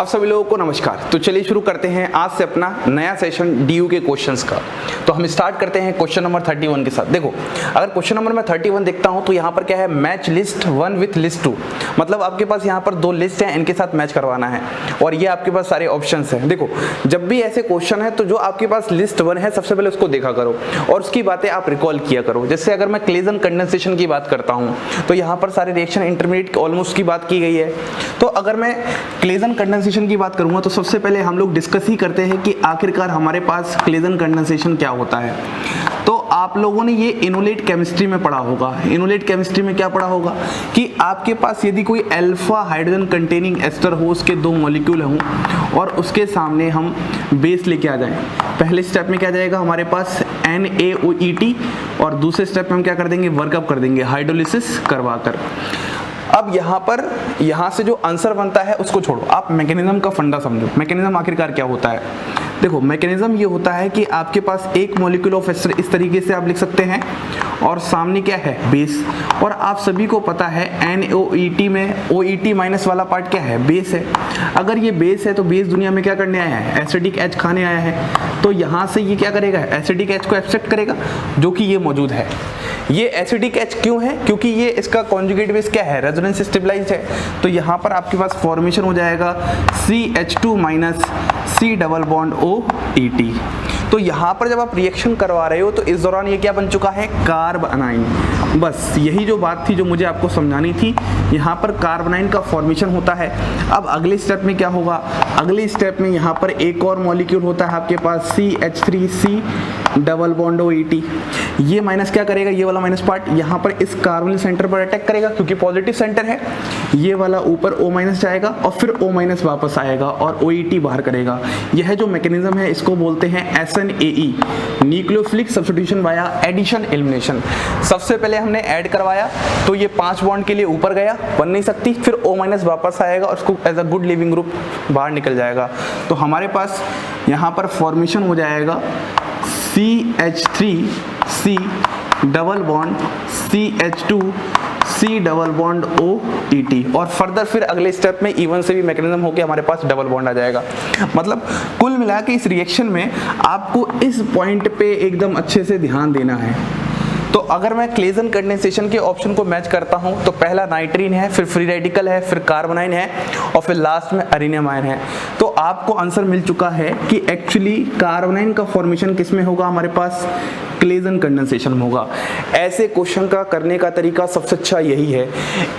आप सभी लोगों को नमस्कार। तो चलिए शुरू करते हैं आज से अपना नया सेशन डीयू के क्वेश्चंस का। तो हम स्टार्ट करते हैं क्वेश्चन नंबर 31 के साथ। देखो, अगर क्वेश्चन नंबर मैं 31 देखता हूं तो यहाँ पर क्या है, मैच लिस्ट 1 विथ लिस्ट 2। मतलब आपके पास यहाँ पर दो लिस्ट हैं, इनके साथ मैच करवाना है और ये आपके पास सारे ऑप्शंस हैं। देखो, जब भी ऐसे क्वेश्चन है तो जो आपके पास लिस्ट 1 है सबसे पहले उसको देखा करो और उसकी बातें आप रिकॉल किया करो। जैसे अगर मैं क्लेजन कंडेंसेशन की बात करता हूँ तो यहाँ पर सारे रिएक्शन इंटरमीडिएट ऑलमोस्ट की बात की गई है। तो अगर मैं क्लेजन कंडेंसेशन की बात करूंगा तो सबसे पहले हम लोग डिस्कस ही करते हैं कि आखिरकार हमारे पास क्लेजन कंडेंसेशन क्या होता है। तो आप लोगों ने ये इनोलेट केमिस्ट्री में पढ़ा होगा। इनोलेट केमिस्ट्री में क्या पढ़ा होगा कि आपके पास यदि कोई अल्फा हाइड्रोजन कंटेनिंग एस्टर हो, उसके दो मॉलिक्यूल हों और उसके सामने हम बेस लेके आ जाएं, पहले स्टेप में क्या जाएगा हमारे पास NaOET और दूसरे स्टेप में हम क्या कर देंगे, वर्कअप कर देंगे हाइड्रोलिसिस करवाकर। अब यहाँ से जो आंसर बनता है उसको छोड़ो, आप मैकेनिज्म का फंडा समझो। मैकेनिज्म आखिरकार क्या होता है? देखो, मैकेनिज्म ये होता है कि आपके पास एक मॉलिक्यूल ऑफ एस्टर इस तरीके से आप लिख सकते हैं और सामने क्या है, बेस। और आप सभी को पता है NaOET में OET माइनस वाला पार्ट क्या है, बेस है। अगर ये बेस है तो बेस दुनिया में क्या करने आया है, एसिडिक H खाने आया है। तो यहाँ से ये क्या करेगा, एसिडिक H को एक्सेप्ट करेगा जो कि ये मौजूद है। ये एसिडिक H क्यों है? क्योंकि ये इसका कॉन्जुगेट बेस क्या है, रेजोनेंस स्टेबलाइज्ड है। तो यहाँ पर आपके पास फॉर्मेशन हो जाएगा CH2 minus C double bond OET। तो यहाँ पर जब आप रिएक्शन करवा रहे हो तो इस दौरान ये क्या बन चुका है, कार्ब अनाइन। बस यही जो बात थी जो मुझे आपको समझानी थी। यहाँ पर कार्बनाइन का फॉर्मेशन होता है। अब अगले स्टेप में क्या होगा, अगले स्टेप में यहाँ पर एक और मॉलिक्यूल होता है आपके पास CH3C डबल बॉन्ड OET। ये माइनस क्या करेगा, ये वाला माइनस पार्ट यहाँ पर इस कार्बोनिल सेंटर पर अटैक करेगा क्योंकि पॉजिटिव सेंटर है। ये वाला ऊपर O माइनस जाएगा और फिर O माइनस वापस आएगा और OET बाहर करेगा। यह जो मैकेनिज्म है इसको बोलते हैं SNAE, nucleophilic substitution via addition elimination. सबसे पहले हमने ऐड करवाया तो ये 5 बॉन्ड के लिए ऊपर गया, बन नहीं सकती, फिर O माइनस वापस आएगा और उसको as a good leaving group बाहर निकल जाएगा। तो हमारे पास यहाँ पर फॉर्मेशन हो जाएगा CH3C double bond CH2C double bond OET और फर्दर फिर अगले स्टेप में E1 से भी मैकेनिज्म होकर हमारे पास डबल बॉन्ड आ जाएगा। मतलब कुल मिला के इस रिएक्शन में आपको इस पॉइंट पे एकदम अच्छे से ध्यान देना है। तो अगर मैं क्लेजन कंडेंसेशन के ऑप्शन को मैच करता हूं तो पहला नाइट्रीन है, फिर फ्री रेडिकल है, फिर कार्बोनाइन है और फिर लास्ट में अरेनियम आयन है। तो आपको आंसर मिल चुका है कि एक्चुअली कार्बोनाइन का फॉर्मेशन किस में होगा, हमारे पास क्लेजन कंडेंसेशन में होगा। ऐसे क्वेश्चन का करने का तरीका सबसे अच्छा यही है,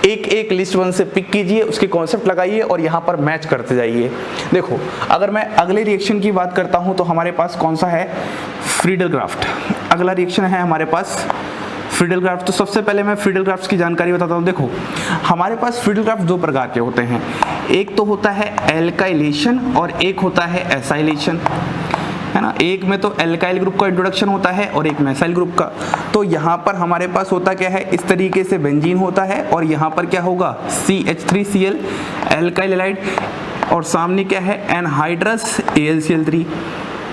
एक एक लिस्ट 1 से पिक कीजिए, उसके कॉन्सेप्ट लगाइए और यहाँ पर मैच करते जाइए। देखो, अगर मैं अगले रिएक्शन की बात करता हूँ तो हमारे पास कौन सा है, फ्रीडलक्राफ्ट। अगला रिएक्शन है हमारे पास फ्रीडलक्राफ्ट। तो सबसे पहले मैं फ्रीडलक्राफ्ट की जानकारी बताता हूँ। देखो, हमारे पास फ्रीडलक्राफ्ट दो प्रकार के होते हैं, एक तो होता है एल्काइलेशन और एक होता है एसाइलेशन, है ना। एक में तो एल्काइल ग्रुप का इंट्रोडक्शन होता है और एक मेसाइल ग्रुप का। तो यहाँ पर हमारे पास होता क्या है, इस तरीके से बेंजीन होता है और यहाँ पर क्या होगा, CH3Cl एल्काइल हैलाइड और सामने क्या है, एनहाइड्रस AlCl3।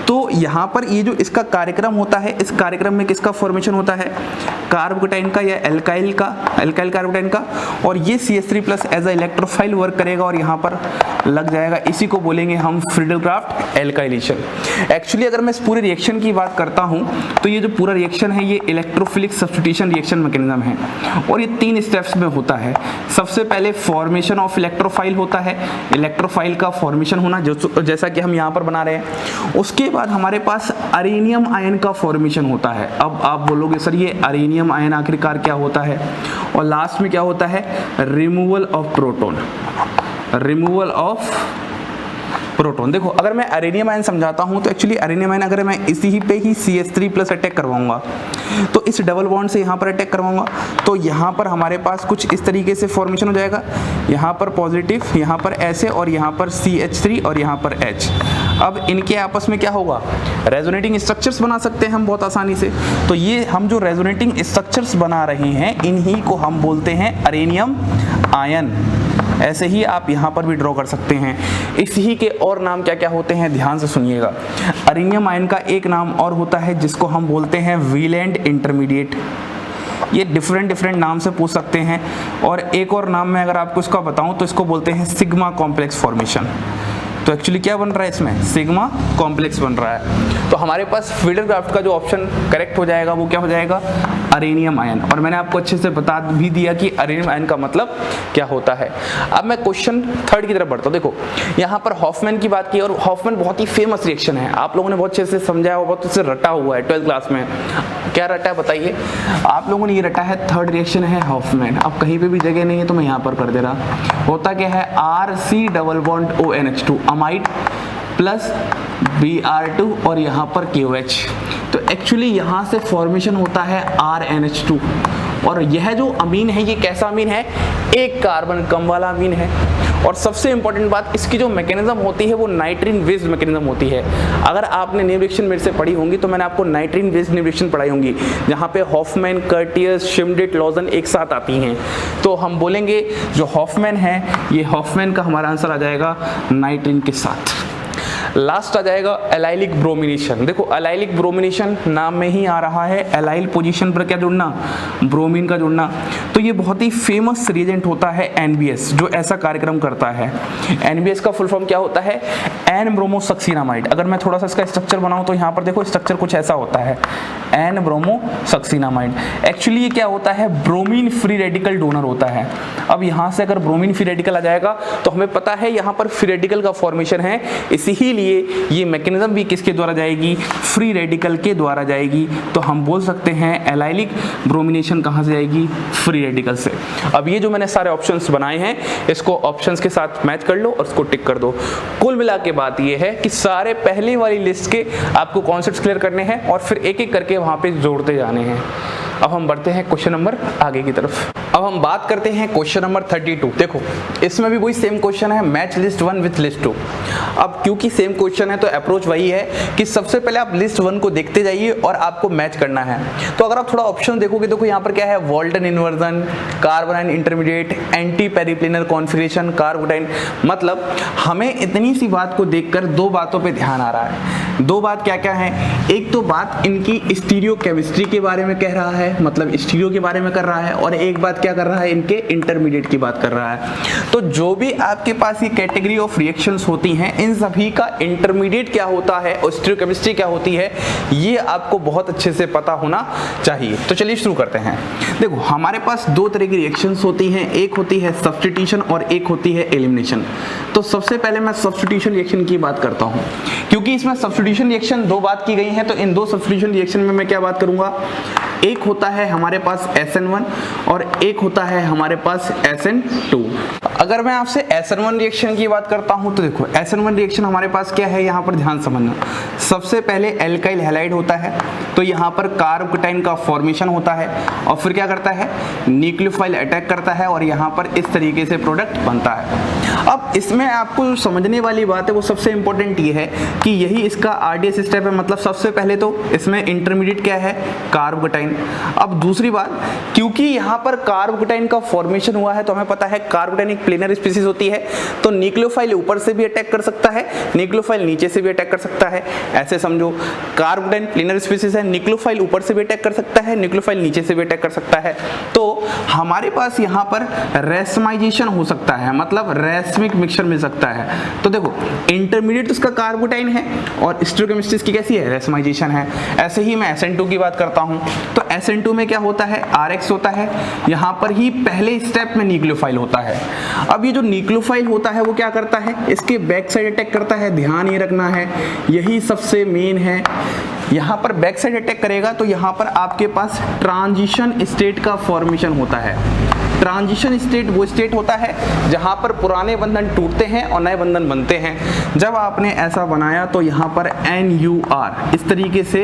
तो यहाँ पर ये जो इसका कार्यक्रम होता है, इस कार्यक्रम में किसका फॉर्मेशन होता है, कार्बोकेटाइन का या एल्काइल कार्बोकेटाइन का। और ये CH3 plus as a electrophile work करेगा और यहाँ पर लग जाएगा। इसी को बोलेंगे हम फ्रीडलक्राफ्ट एल्काइलेशन। एक्चुअली अगर मैं इस पूरे रिएक्शन की बात करता हूँ तो ये जो पूरा रिएक्शन है ये इलेक्ट्रोफिलिक सब्स्टिट्यूशन रिएक्शन मैकेनिज्म है और ये 3 स्टेप्स में होता है। सबसे पहले फॉर्मेशन ऑफ इलेक्ट्रोफाइल होता है, इलेक्ट्रोफाइल का फॉर्मेशन होना जैसा कि हम यहाँ पर बना रहे हैं। उसके बाद हमारे पास अरेनियम आयन का फॉर्मेशन होता है। अब आप बोलोगे सर ये अरेनियम आयन आखिरकार क्या होता है, और लास्ट में क्या होता है, removal of proton, removal of proton. देखो, अगर मैं अरेनियम आयन समझाता हूं तो एक्चुअली अरेनियम आयन अगर मैं इसी ही पे ही CH3 प्लस अटैक करवाऊंगा तो इस डबल बॉन्ड से यहाँ पर अटैक करवाऊंगा तो यहाँ पर हमारे पास कुछ इस तरीके से फॉर्मेशन हो जाएगा, यहाँ पर पॉजिटिव, यहाँ पर ऐसे और यहाँ पर CH3 और यहाँ पर H। अब इनके आपस में क्या होगा, रेजोनेटिंग स्ट्रक्चर्स बना सकते हैं हम बहुत आसानी से। तो ये हम जो रेजोनेटिंग स्ट्रक्चर्स बना रहे हैं इन्हीं को हम बोलते हैं अरेनियम आयन। ऐसे ही आप यहाँ पर भी ड्रॉ कर सकते हैं। इसी के और नाम क्या क्या होते हैं, ध्यान से सुनिएगा। अरेनियम आयन का एक नाम और होता है जिसको हम बोलते हैं वैलेंट इंटरमीडिएट। ये डिफरेंट नाम से पूछ सकते हैं। और एक और नाम मैं अगर आपको इसका बताऊं तो इसको बोलते हैं सिग्मा कॉम्प्लेक्स फॉर्मेशन। तो एक्चुअली क्या बन रहा है इसमें, सिग्मा कॉम्प्लेक्स बन रहा है। तो हमारे पास वीडरक्राफ्ट का जो ऑप्शन करेक्ट हो जाएगा वो क्या हो जाएगा, अरेनियम आयन। और मैंने आपको अच्छे से बता भी दिया कि अरेनियम आयन का मतलब क्या होता है। अब मैं क्वेश्चन 3 की तरफ बढ़ता हूँ। देखो यहाँ पर हॉफमैन की बात की, और हॉफमैन बहुत ही फेमस रिएक्शन है, आप लोगों ने बहुत अच्छे से समझा है, बहुत अच्छे से रटा हुआ है 12th क्लास में। क्या रटा है बताइए आप लोगों ने, ये रटा है 3rd रिएक्शन है हॉफमैन। अब कहीं पे भी जगह नहीं है तो मैं यहाँ पर कर दे रहा। होता क्या है, RC double bond ONH2 amide plus Br2 और यहाँ पर KOH। तो एक्चुअली यहाँ से फॉर्मेशन होता है RNH2। और यह जो अमीन है ये कैसा अमीन है, एक कार्बन कम वाला अमीन है। और सबसे इंपॉर्टेंट बात, इसकी जो मैकेनिज्म होती है वो नाइट्रीन बेस्ड मैकेनिज्म होती है। अगर आपने न्यू रिएक्शन मेरे से पढ़ी होंगी तो मैंने आपको नाइट्रीन बेस्ड न्यू रिएक्शन पढ़ाई होंगी, जहाँ पे हॉफमैन, कर्टियस, शिमडेट, लॉजन एक साथ आती हैं। तो हम बोलेंगे जो हॉफमैन है, ये हॉफमैन का हमारा आंसर आ जाएगा नाइट्रीन के साथ। लास्ट आ जाएगा एलाइलिक ब्रोमिनेशन। देखो एलाइलिक ब्रोमिनेशन नाम में ही आ रहा है, एलाइल पोजीशन पर क्या जुड़ना, ब्रोमीन का जुड़ना। तो ये बहुत ही फेमस रिएजेंट होता है NBS, जो ऐसा कार्यक्रम करता है। NBS का फुल फॉर्म क्या होता है, एन ब्रोमोसक्सीनामाइड। अगर मैं थोड़ा सा इसका स्ट्रक्चर बनाऊं तो यहाँ पर देखो स्ट्रक्चर कुछ ऐसा होता है, एन ब्रोमोसक्सीनामाइड। एक्चुअली ये क्या होता है, ब्रोमीन फ्री रेडिकल डोनर होता है। अब यहाँ से अगर ब्रोमीन फ्री रेडिकल आ जाएगा तो हमें पता है यहाँ पर फ्री रेडिकल का फॉर्मेशन है, इसीलिए ये मैकेनिज्म भी किसके द्वारा जाएगी, फ्री रेडिकल के द्वारा जाएगी। तो हम बोल सकते हैं एलाइलिक ब्रोमिनेशन कहाँ से जाएगी, फ्री रेडिकल से। अब ये जो मैंने सारे ऑप्शंस बनाए हैं इसको ऑप्शंस के साथ मैच कर लो और इसको टिक कर दो। कुल मिला के बात ये है कि सारे पहले वाली लिस्ट के आपको कॉन्सेप्ट्स क्लियर करने हैं और फिर एक एक करके वहां पे जोड़ते जाने हैं। अब हम बढ़ते हैं क्वेश्चन नंबर आगे की तरफ। अब हम बात करते हैं क्वेश्चन नंबर 32। देखो इसमें भी वही सेम क्वेश्चन है, मैच लिस्ट 1 विथ लिस्ट 2। अब क्योंकि सेम क्वेश्चन है तो अप्रोच वही है कि सबसे पहले आप लिस्ट 1 को देखते जाइए और आपको मैच करना है। तो अगर आप थोड़ा ऑप्शन देखोगे, देखो यहाँ पर क्या है, Walden inversion, carbanion intermediate, anti periplanar configuration, carbocation. मतलब हमें इतनी सी बात को देखकर 2 बातों पे ध्यान आ रहा है। 2 बात क्या क्या है, एक तो बात इनकी स्टीरियोकेमिस्ट्री के बारे में कह रहा है, मतलब स्टीरियो के बारे में कर रहा है, और एक बात क्या कर रहा है, इनके इंटरमीडिएट की बात कर रहा है। तो जो भी आपके पास ये कैटेगरी ऑफ रिएक्शंस होती हैं इन सभी का इंटरमीडिएट क्या होता है और स्टीरियोकेमिस्ट्री क्या होती है, ये आपको बहुत अच्छे से पता होना चाहिए। तो चलिए शुरू करते हैं। देखो हमारे पास 2 तरह की रिएक्शंस होती हैं, एक होती है सब्स्टिट्यूशन और एक होती है एलिमिनेशन। तो सबसे पहले मैं सब्स्टिट्यूशन रिएक्शन की बात करता हूं, क्योंकि इसमें सब्स्टिट्यूशन रिएक्शन 2 बात की गई है। तो इन 2 सब्स्टिट्यूशन रिएक्शन में मैं क्या बात करूंगा, एक होता है हमारे पास SN1 और एक होता है हमारे पास SN2। अगर मैं आपसे SN1 रिएक्शन की बात करता हूं तो देखो SN1 रिएक्शन हमारे पास क्या है, यहाँ पर ध्यान समझना। सबसे पहले एल्काइल हैलाइड होता है, तो यहाँ पर कार्बोकेटाइन का फॉर्मेशन होता है और फिर क्या करता है, न्यूक्लियोफाइल अटैक करता है और यहाँ पर इस तरीके से प्रोडक्ट बनता है। अब इसमें आपको जो समझने वाली बात है वो सबसे इंपॉर्टेंट ये है कि यही इसका RDS स्टेप है। मतलब सबसे पहले तो इसमें इंटरमीडिएट क्या है, कार्बोकेटाइन। अब दूसरी बात, क्योंकि यहाँ पर कार्बोकेटाइन का फॉर्मेशन हुआ है तो हमें पता है कार्बोकेटाइन एक प्लेनर स्पीसीज होती है, तो न्यूक्लियोफाइल ऊपर से भी अटैक कर सकता है, न्यूक्लियोफाइल नीचे से भी अटैक कर सकता है। ऐसे समझो, कार्बोकेटाइन प्लेनर स्पीसीज है, न्यूक्लियोफाइल ऊपर से भी अटैक कर सकता है, न्यूक्लियोफाइल नीचे से भी अटैक कर सकता है। तो हमारे पास यहाँ पर रेसमाइजेशन हो सकता है, मतलब रेसमिक मिक्सचर मिल सकता है। तो देखो इंटरमीडिएट उसका कार्बोकेटाइन है और स्टीरियोकेमिस्ट्री की कैसी है, रेसमाइजेशन है। ऐसे ही मैं SN2 की बात करता हूँ, तो SN2 में क्या होता है, RX होता है, यहाँ पर ही पहले स्टेप में न्यूक्लियोफाइल होता है। अब ये जो न्यूक्लियोफाइल होता है वो क्या करता है, इसके बैक साइड अटैक करता है, ध्यान ये रखना है, यही सबसे मेन है। यहाँ पर बैक साइड अटैक करेगा तो यहाँ पर आपके पास ट्रांजिशन स्टेट का फॉर्मेशन होता है। ट्रांजिशन स्टेट वो स्टेट होता है जहाँ पर पुराने बंधन टूटते हैं और नए बंधन बनते हैं। जब आपने ऐसा बनाया तो यहाँ पर NUR इस तरीके से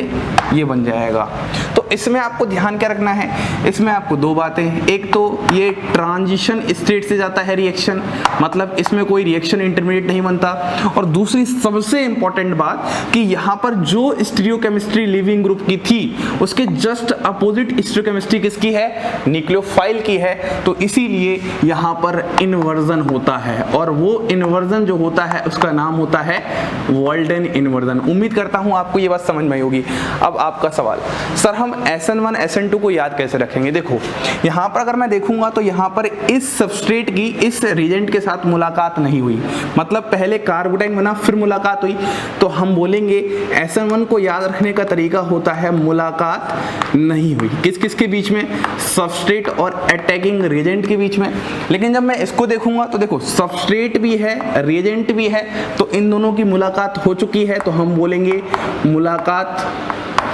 ये बन जाएगा। तो इसमें आपको ध्यान क्या रखना है, इसमें आपको 2 बातें, एक तो ये ट्रांजिशन स्टेट से जाता है रिएक्शन, मतलब इसमें कोई रिएक्शन इंटरमीडिएट नहीं बनता, और दूसरी सबसे इंपॉर्टेंट बात कि यहाँ पर जो स्टीरियोकेमिस्ट्री लिविंग ग्रुप की थी उसके जस्ट अपोजिट स्टीरियोकेमिस्ट्री किसकी है, न्यूक्लियोफाइल की है। तो इसीलिए यहाँ पर इन्वर्जन होता है और वो इन्वर्जन जो होता है उसका नाम होता है वॉल्टन इन्वर्जन। उम्मीद करता हूँ आपको ये बात समझ में आई होगी। अब आपका सवाल, सर हम SN1 SN2 को याद कैसे रखेंगे? देखो यहाँ पर अगर मैं देखूंगा तो यहाँ पर इस सबस्ट्रेट की इस रिएजेंट के साथ मुलाकात नहीं हुई, मतलब पहले कार्बोटाइन बना फिर मुलाकात हुई, तो हम बोलेंगे SN1 को याद रखने का तरीका होता है मुलाकात नहीं हुई। किस किस के बीच में? सबस्ट्रेट और अटैकिंग रिएजेंट के बीच में। लेकिन जब मैं इसको देखूंगा तो देखो सबस्ट्रेट भी है रिएजेंट भी है, तो इन दोनों की मुलाकात हो चुकी है, तो हम बोलेंगे मुलाकात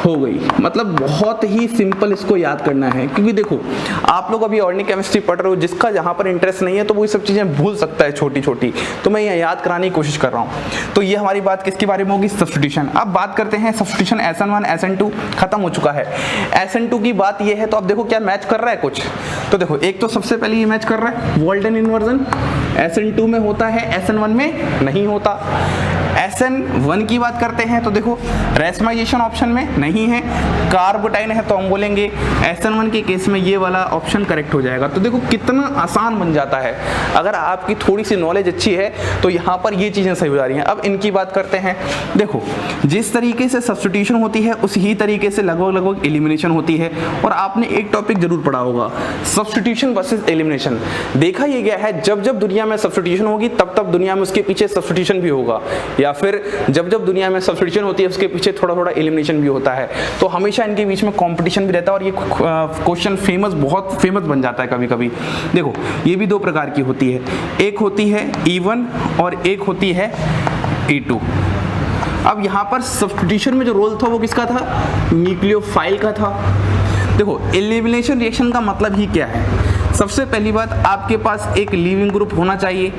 हो गई। मतलब बहुत ही सिंपल इसको याद करना है, क्योंकि देखो आप लोग अभी ऑर्गेनिक केमिस्ट्री पढ़ रहे हो, जिसका जहाँ पर इंटरेस्ट नहीं है तो वो सब चीज़ें भूल सकता है छोटी छोटी, तो मैं ये याद कराने की कोशिश कर रहा हूँ। तो ये हमारी बात किसके बारे में होगी? सब्स्टिट्यूशन। अब बात करते हैं सब्स्टिट्यूशन SN1 SN2 खत्म हो चुका है। SN2 की बात ये है, तो अब देखो क्या मैच कर रहा है कुछ, तो देखो एक तो सबसे पहले ये मैच कर रहा है वोल्टन इन्वर्जन, SN2 में होता है SN1 में नहीं होता। SN1 की बात करते हैं तो देखो रेसमाइजेशन ऑप्शन में नहीं है, कार्बोटाइन है, तो हम बोलेंगे SN1 के केस में ये वाला ऑप्शन करेक्ट हो जाएगा। तो देखो कितना आसान बन जाता है, अगर आपकी थोड़ी सी नॉलेज अच्छी है तो यहाँ पर ये चीज़ें सही हो जा रही हैं। अब इनकी बात करते हैं। देखो जिस तरीके से सब्स्टिट्यूशन होती है उसी तरीके से लगभग एलिमिनेशन होती है, और आपने एक टॉपिक जरूर पढ़ा होगा सब्स्टिट्यूशन वर्सेस एलिमिनेशन। देखा ये गया है जब जब दुनिया में सब्स्टिट्यूशन होगी तब तब दुनिया में उसके पीछे सब्स्टिट्यूशन भी होगा, या फिर जब जब दुनिया में सब्स्टिट्यूशन होती है उसके पीछे थोड़ा थोड़ा एलिमिनेशन भी होता है। तो हमेशा इनके बीच में कंपटीशन भी रहता है, और ये क्वेश्चन बहुत फेमस बन जाता है कभी कभी। देखो ये भी दो प्रकार की होती है, एक होती है E1 और एक होती है E2। अब यहाँ पर सब्स्टिट्यूशन में जो रोल था वो किसका था? न्यूक्लियोफाइल का था। देखो एलिमिनेशन रिएक्शन का मतलब ही क्या है? सबसे पहली बात, आपके पास एक लीविंग ग्रुप होना चाहिए,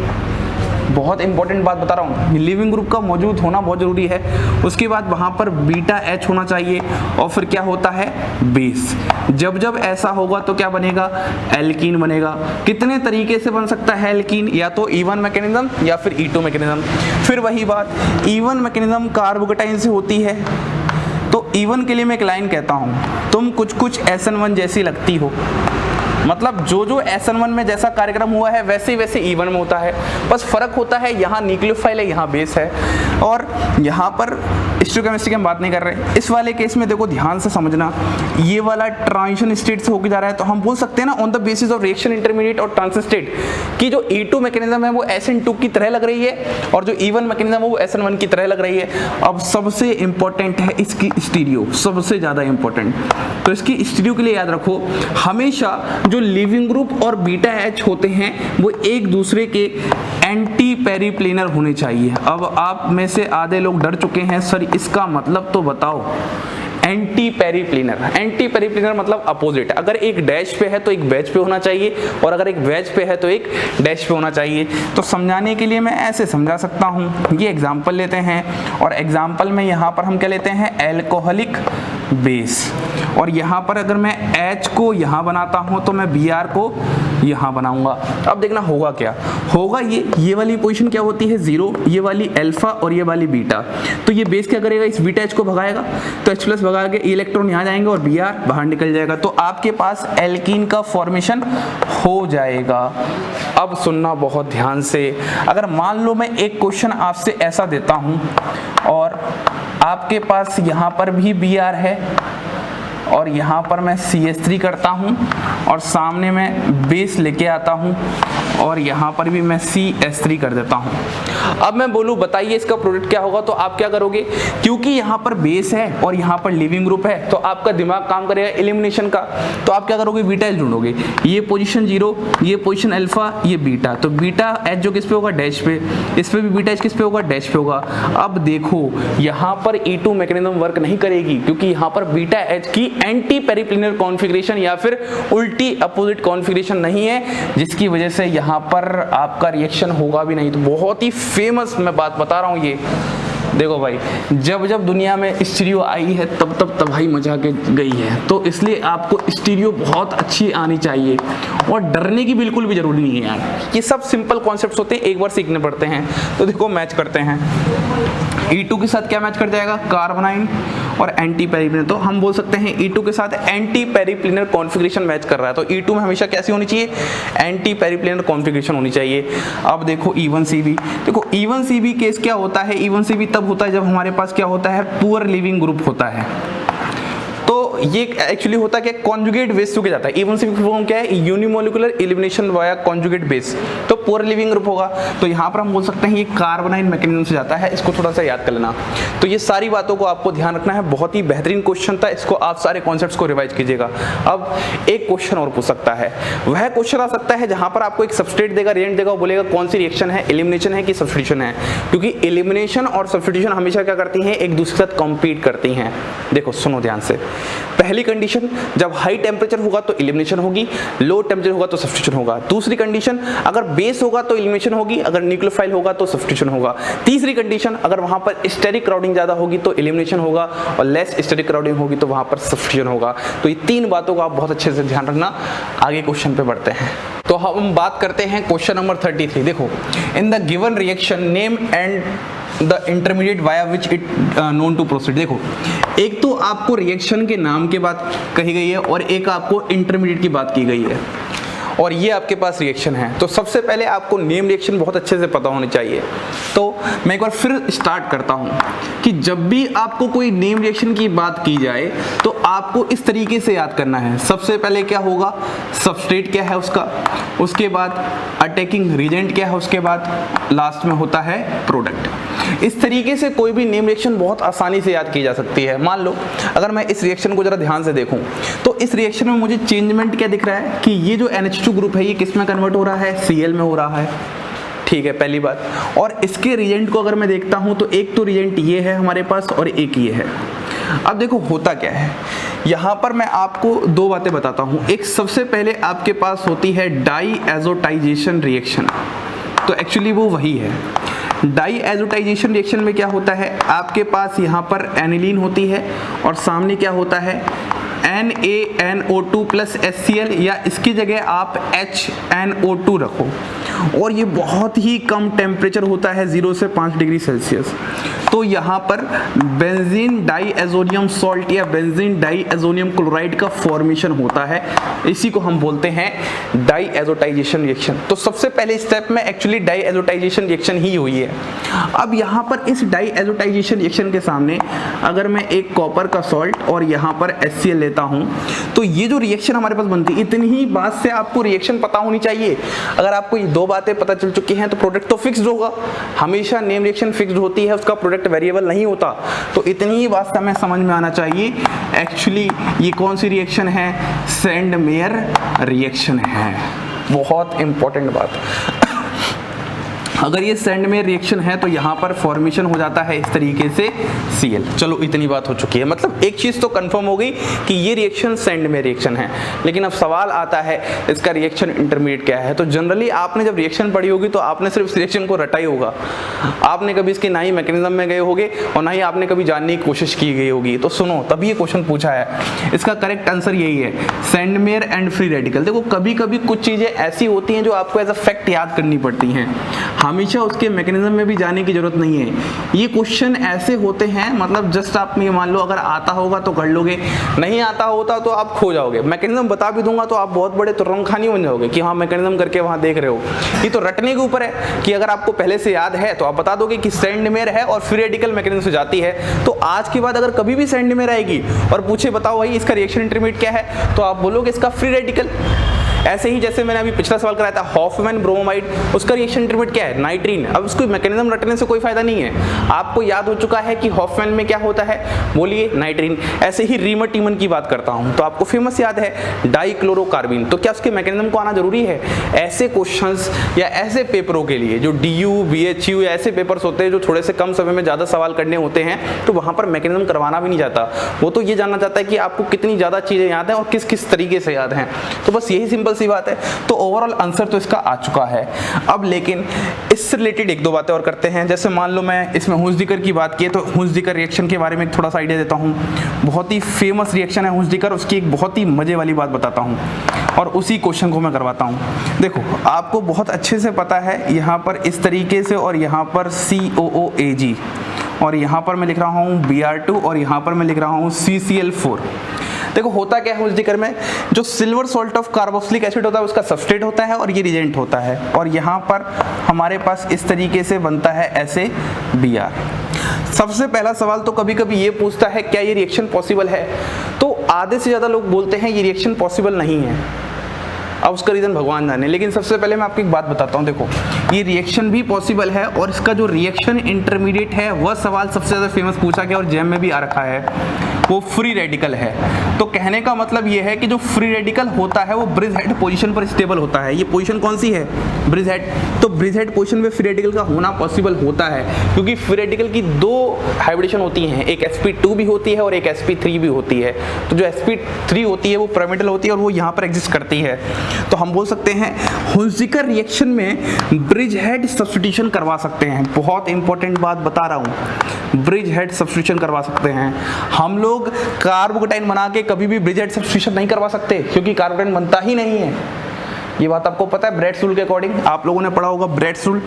बहुत इंपॉर्टेंट बात बता रहा हूँ, लिविंग ग्रुप का मौजूद होना बहुत जरूरी है। उसके बाद वहाँ पर बीटा H होना चाहिए, और फिर क्या होता है? बेस। जब जब ऐसा होगा तो क्या बनेगा? एल्कीन बनेगा। कितने तरीके से बन सकता है एल्कीन? या तो E1 मैकेनिज्म या फिर E2 मैकेनिज्म। फिर वही बात, E1 मैकेनिज्म कार्बोकेटाइन से होती है, तो E1 के लिए मैं एक लाइन कहता हूँ, तुम कुछ कुछ SN1 जैसी लगती हो। मतलब जो जो SN1 में जैसा कार्यक्रम हुआ है वैसे वैसे E1 में होता है, बस फर्क होता है यहाँ न्यूक्लियोफाइल है यहाँ बेस है। और यहाँ पर स्टोइकोकेमिस्ट्री की हम बात नहीं कर रहे। इस वाले केस में देखो ध्यान से समझना, ये वाला ट्रांजिशन स्टेट से होकर जा रहा है, तो हम बोल सकते हैं ना on the basis of reaction intermediate और ट्रांजिशन स्टेट की जो E2 मैकेनिज्म है वो SN2 की तरह लग रही है, और जो E1 मैकेनिज्म है वो SN1 की तरह लग रही है। अब सबसे इंपॉर्टेंट है इसकी स्टीरियो, सबसे ज्यादा इंपॉर्टेंट। तो इसकी स्टीरियो के लिए याद रखो, हमेशा जो लिविंग ग्रुप और बीटा H होते हैं वो एक दूसरे के एंटी पेरिप्लेनर होने चाहिए। अब आप में से आधे लोग डर चुके हैं, सर इसका मतलब तो बताओ। एंटी पेरिप्लेनर मतलब अपोजिट। अगर एक डैश पे है तो एक वेज पे होना चाहिए, और अगर एक वेज पे है तो एक डैश पे होना चाहिए। तो समझाने के लिए मैं ऐसे समझा सकता हूँ, ये एग्जाम्पल लेते हैं, और एग्जाम्पल में यहाँ पर हम क्या लेते हैं? Alcoholic base. और यहाँ पर अगर मैं H को यहाँ बनाता हूँ तो मैं Br को यहाँ बनाऊंगा। अब देखना होगा क्या होगा, ये वाली पोजीशन क्या होती है? 0, ये वाली अल्फा और ये वाली बीटा। तो ये बेस क्या करेगा? इस बीटा H को भगाएगा, तो H प्लस भगा के इलेक्ट्रॉन यहाँ जाएंगे और Br बाहर निकल जाएगा, तो आपके पास एल्कीन का फॉर्मेशन हो जाएगा। अब सुनना बहुत ध्यान से, अगर मान लो मैं एक क्वेश्चन आपसे ऐसा देता हूँ और आपके पास यहाँ पर भी Br है और यहाँ पर मैं CH3 करता हूँ और सामने मैं बेस लेके आता हूँ और यहाँ पर भी मैं CH3 कर देता हूँ। अब मैं बोलूँ बताइए इसका प्रोडक्ट क्या होगा, तो आप क्या करोगे? क्योंकि यहाँ पर बेस है और यहाँ पर लिविंग ग्रुप है तो आपका दिमाग काम करेगा एलिमिनेशन का। तो आप क्या करोगे? बीटा H ढूंढोगे, ये पोजीशन 0, ये पोजीशन अल्फा, ये बीटा, तो बीटा H जो किस पे होगा? डैश पे। इस पे भी बीटा H किस पे होगा? डैश पे होगा। अब देखो यहाँ पर E2 मैकेनिज्म वर्क नहीं करेगी, क्योंकि यहाँ पर बीटा H की एंटी पेरिप्लिनर कॉन्फ़िगरेशन या फिर उल्टी अपोजिट कॉन्फ़िगरेशन नहीं है, जिसकी वजह से यहाँ पर आपका रिएक्शन होगा भी नहीं। तो बहुत ही फेमस मैं बात बता रहा हूँ ये। देखो भाई, जब जब दुनिया में स्टीरियो आई है तब तब तबाही मचा के गई है, तो इसलिए आपको स्टीरियो बहुत अच्छी आनी चाहिए और डरने की बिल्कुल भी जरूरी नहीं है यार। ये सब सिंपल कॉन्सेप्ट्स होते हैं, एक बार सीखने पड़ते हैं। तो देखो मैच करते हैं, E2 के साथ क्या मैच कर जाएगा? कार्बोनाइन और एंटी पेरिप्लिनर। तो हम बोल सकते हैं E2 के साथ एंटी पेरिप्लिनर कॉन्फ़िगरेशन मैच कर रहा है, तो E2 में हमेशा कैसी होनी चाहिए? एंटी पेरिप्लिनर कॉन्फ़िगरेशन होनी चाहिए। अब देखो E1CB, देखो E1CB केस क्या होता है? E1CB तब होता है जब हमारे पास क्या होता है? पुअर लिविंग ग्रुप होता है। तो ये एक्चुअली होता क्या है, कॉन्जुगेट बेस के जाता है। इवन सी फॉर्म क्या है, unimolecular elimination via conjugate base, तो पूरा लिविंग ग्रुप होगा। तो यहाँ पर हम बोल सकते हैं ये कार्बोनाइन मैकेनिज्म से जाता है, इसको थोड़ा सा याद कर लेना। तो ये सारी बातों को आपको ध्यान रखना है, बहुत ही बेहतरीन क्वेश्चन था, इसको आप सारे कॉन्सेप्ट्स को रिवाइज कीजिएगा। अब एक क्वेश्चन और पूछ सकता है, वह क्वेश्चन आ सकता है जहां पर आपको एक सबस्ट्रेट देगा, रिएजेंट देगा, वो बोलेगा कौन सी रिएक्शन है, एलिमिनेशन है कि सब्स्टिट्यूशन है, क्योंकि एलिमिनेशन और सब्स्टिट्यूशन हमेशा क्या करती हैं, एक दूसरे के साथ कॉम्पीट करती हैं। देखो सुनो ध्यान से, पहली कंडीशन जब हाई टेम्परेचर होगा तो एलिमिनेशन होगी, लो टेम्परेचर होगा तो सब्स्टिट्यूशन होगा। दूसरी कंडीशन अगर बेस होगा तो एलिमिनेशन होगी, अगर न्यूक्लियोफाइल होगा तो सब्स्टिट्यूशन होगा। तीसरी कंडीशन अगर वहां पर स्टेरिक क्राउडिंग ज्यादा होगी तो एलिमिनेशन होगा, और लेस स्टेरिक क्राउडिंग होगी तो वहां पर सब्स्टिट्यूशन होगा। तो ये तीन बातों का आप बहुत अच्छे से ध्यान रखना। आगे क्वेश्चन पे बढ़ते हैं, तो हम बात करते हैं क्वेश्चन नंबर 33। देखो, in the given reaction name and the intermediate via which it known to proceed. देखो, एक तो आपको रिएक्शन के नाम की बात कही गई है और एक आपको इंटरमीडिएट की बात की गई है, और ये आपके पास रिएक्शन है। तो सबसे पहले आपको नेम रिएक्शन बहुत अच्छे से पता होनी चाहिए। तो मैं एक बार फिर स्टार्ट करता हूं कि जब भी आपको कोई नेम रिएक्शन की बात की जाए तो आपको इस तरीके से याद करना है। सबसे पहले क्या होगा, सबस्ट्रेट क्या है उसका, उसके बाद अटैकिंग रिएजेंट क्या है, उसके बाद लास्ट में होता है प्रोडक्ट। इस तरीके से कोई भी नेम रिएक्शन बहुत आसानी से याद की जा सकती है। मान लो अगर मैं इस रिएक्शन को जरा ध्यान से देखूं तो इस रिएक्शन में मुझे चेंजमेंट क्या दिख रहा है कि ये जो NH2 ग्रुप है ये किस में कन्वर्ट हो रहा है, Cl में हो रहा है। ठीक है, पहली बात। और इसके रिएजेंट को अगर मैं देखता हूं तो एक तो रिएजेंट ये है हमारे पास और एक ये है। अब देखो होता क्या है, यहाँ पर मैं आपको दो बातें बताता हूँ। एक सबसे पहले आपके पास होती है डाई एजोटाइजेशन रिएक्शन, तो एक्चुअली वो वही है। डाई एजोटाइजेशन रिएक्शन में क्या होता है, आपके पास यहाँ पर एनिलीन होती है और सामने क्या होता है NaNO2 प्लस HCl, या इसकी जगह आप HNO2 रखो, और ये बहुत ही कम टेम्परेचर होता है 0 से 5 डिग्री सेल्सियस। तो यहाँ पर बेंजीन डाईएजोनियम सॉल्ट या बेंजीन डाईएजोनियम क्लोराइड का फॉर्मेशन होता है, इसी को हम बोलते हैं डाईएजोटाइजेशन रिएक्शन। तो सबसे पहले स्टेप में एक्चुअली डाईएजोटाइजेशन रिएक्शन ही हुई है। अब यहाँ पर इस डाईएजोटाइजेशन रिएक्शन के सामने अगर मैं एक कॉपर का सॉल्ट और यहाँ पर HCl लेता हूँ तो ये जो रिएक्शन हमारे पास बनती है, इतनी ही बात से आपको रिएक्शन पता होनी चाहिए। अगर आपको ये दो बातें पता चल चुकी हैं तो प्रोडक्ट तो फिक्स्ड होगा। हमेशा नेम रिएक्शन फिक्स्ड होती है, उसका प्रोडक्ट वेरिएबल नहीं होता। तो इतनी ही बात हमें समझ में आना चाहिए एक्चुअली ये कौन सी रिएक्शन है, सैंडमेयर रिएक्शन है। बहुत इंपॉर्टेंट बात। अगर ये सैंडमेयर रिएक्शन है तो यहाँ पर फॉर्मेशन हो जाता है इस तरीके से Cl। चलो इतनी बात हो चुकी है, मतलब एक चीज तो कंफर्म हो गई कि ये रिएक्शन सैंडमेयर रिएक्शन है। लेकिन अब सवाल आता है इसका रिएक्शन इंटरमीडिएट क्या है। तो जनरली आपने जब रिएक्शन पढ़ी होगी तो आपने सिर्फ इस रिएक्शन को रटा ही होगा, आपने कभी इसके ना ही मैकेनिज्म में गए होगे और ना ही आपने कभी जानने की कोशिश की गई होगी। तो सुनो, तभी ये क्वेश्चन पूछा है, इसका करेक्ट आंसर यही है, सैंडमेयर एंड फ्री रेडिकल। देखो कभी कभी कुछ चीजें ऐसी होती हैं जो आपको एज अ फैक्ट याद करनी पड़ती हैं, हमेशा उसके मैकेनिज्म में भी जाने की जरूरत नहीं है। ये क्वेश्चन ऐसे होते हैं, मतलब जस्ट आप ये मान लो अगर आता होगा तो कर लोगे, नहीं आता होता तो आप खो जाओगे। मैकेनिज्म बता भी दूंगा तो आप बहुत बड़े तुरंखानी बन जाओगे कि हाँ मैकेनिज्म करके वहां देख रहे हो। ये तो रटने के ऊपर है कि अगर आपको पहले से याद है तो आप बता दोगे कि सैंडमेयर है और फ्री रेडिकल मैकेनिज्म से जाती है। तो आज के बाद अगर कभी भी सैंडमेयर आएगी और पूछे बताओ भाई इसका रिएक्शन इंटरमीडिएट क्या है, तो आप बोलोगे इसका फ्री रेडिकल। ऐसे ही जैसे मैंने अभी पिछला सवाल कराया था हॉफमैन ब्रोमाइड, उसका रिएक्शन इंटरमीडिएट क्या है, नाइट्रीन। अब उसको मैकेनिज्म रटने से कोई फायदा नहीं है, आपको याद हो चुका है कि हॉफमैन में क्या होता है, बोलिए नाइट्रीन। ऐसे ही रीमर-टीमन की बात करता हूं तो आपको फेमस याद है डाइक्लोरोकार्बिन, तो क्या उसके मैकेनिज्म को आना जरूरी है। ऐसे क्वेश्चंस या ऐसे पेपरों के लिए जो DU BHU या ऐसे पेपर्स होते हैं जो थोड़े से कम समय में ज्यादा सवाल करने होते हैं, तो वहां पर मैकेनिज्म करवाना भी नहीं चाहता, वो तो ये जानना चाहता है कि आपको कितनी ज्यादा चीजें याद है और किस किस तरीके से याद है। तो बस यही सिंपल सी बात है। तो ओवरऑल आंसर तो इसका आ चुका है। अब लेकिन इससे रिलेटेड एक दो बातें और करते हैं। जैसे मान लो मैं इसमें हुंसडीकर की बात की तो हुंसडीकर रिएक्शन के बारे में थोड़ा सा आइडिया देता हूं। बहुत ही फेमस रिएक्शन है हुंसडीकर, उसकी एक बहुत ही मजे वाली बात बताता हूं और उसी क्वेश्चन को मैं करवाता हूं। देखो आपको बहुत अच्छे से पता है यहाँ पर इस तरीके से, और यहाँ पर COOAG, और यहाँ पर मैं लिख रहा हूँ Br2 और यहाँ पर मैं लिख रहा हूँ CCl4। देखो होता क्या है हुंसडीकर में, जो silver salt of carboxylic acid होता है उसका सबस्ट्रेट होता है और ये रिएजेंट होता है, और यहाँ पर हमारे पास इस तरीके से बनता है ऐसे Br। सबसे पहला सवाल तो कभी कभी ये पूछता है क्या ये रिएक्शन पॉसिबल है। तो आधे से ज़्यादा लोग बोलते हैं ये रिएक्शन पॉसिबल नहीं है। अब उसका रीज़न भगवान जाने, लेकिन सबसे पहले मैं आपको एक बात बताता हूँ। देखो, ये रिएक्शन भी पॉसिबल है और इसका जो रिएक्शन इंटरमीडिएट है वह सवाल सबसे ज़्यादा फेमस पूछा गया और जेम में भी आ रखा है, वो फ्री रेडिकल है। तो कहने का मतलब ये है कि जो फ्री रेडिकल होता है वो ब्रिज हेड पोजीशन पर स्टेबल होता है। ये पोजीशन कौन सी है? Bridge head. तो ब्रिज हेड पोजीशन में फ्री रेडिकल का होना पॉसिबल होता है, क्योंकि फ्री रेडिकल की दो हाइब्रिडेशन होती हैं, एक sp2 भी होती है और एक sp3 भी होती है। तो जो sp3 होती है वो पिरामिडल होती है और वो यहाँ पर एग्जिस्ट करती है। तो हम बोल सकते हैं हुंजिकर रिएक्शन में ब्रिज हेड सब्स्टिट्यूशन करवा सकते हैं। बहुत इंपॉर्टेंट बात बता रहा हूँ, ब्रिज हेड सब्स्टिट्यूशन करवा सकते हैं। हम लोग कार्बोकेटाइन बना के कभी भी ब्रिज हेड सब्स्टिट्यूशन नहीं करवा सकते, क्योंकि कार्बोकेटाइन बनता ही नहीं है। ये बात आपको पता है ब्रेड्स रूल के अकॉर्डिंग, आप लोगों ने पढ़ा होगा ब्रेड्स रूल।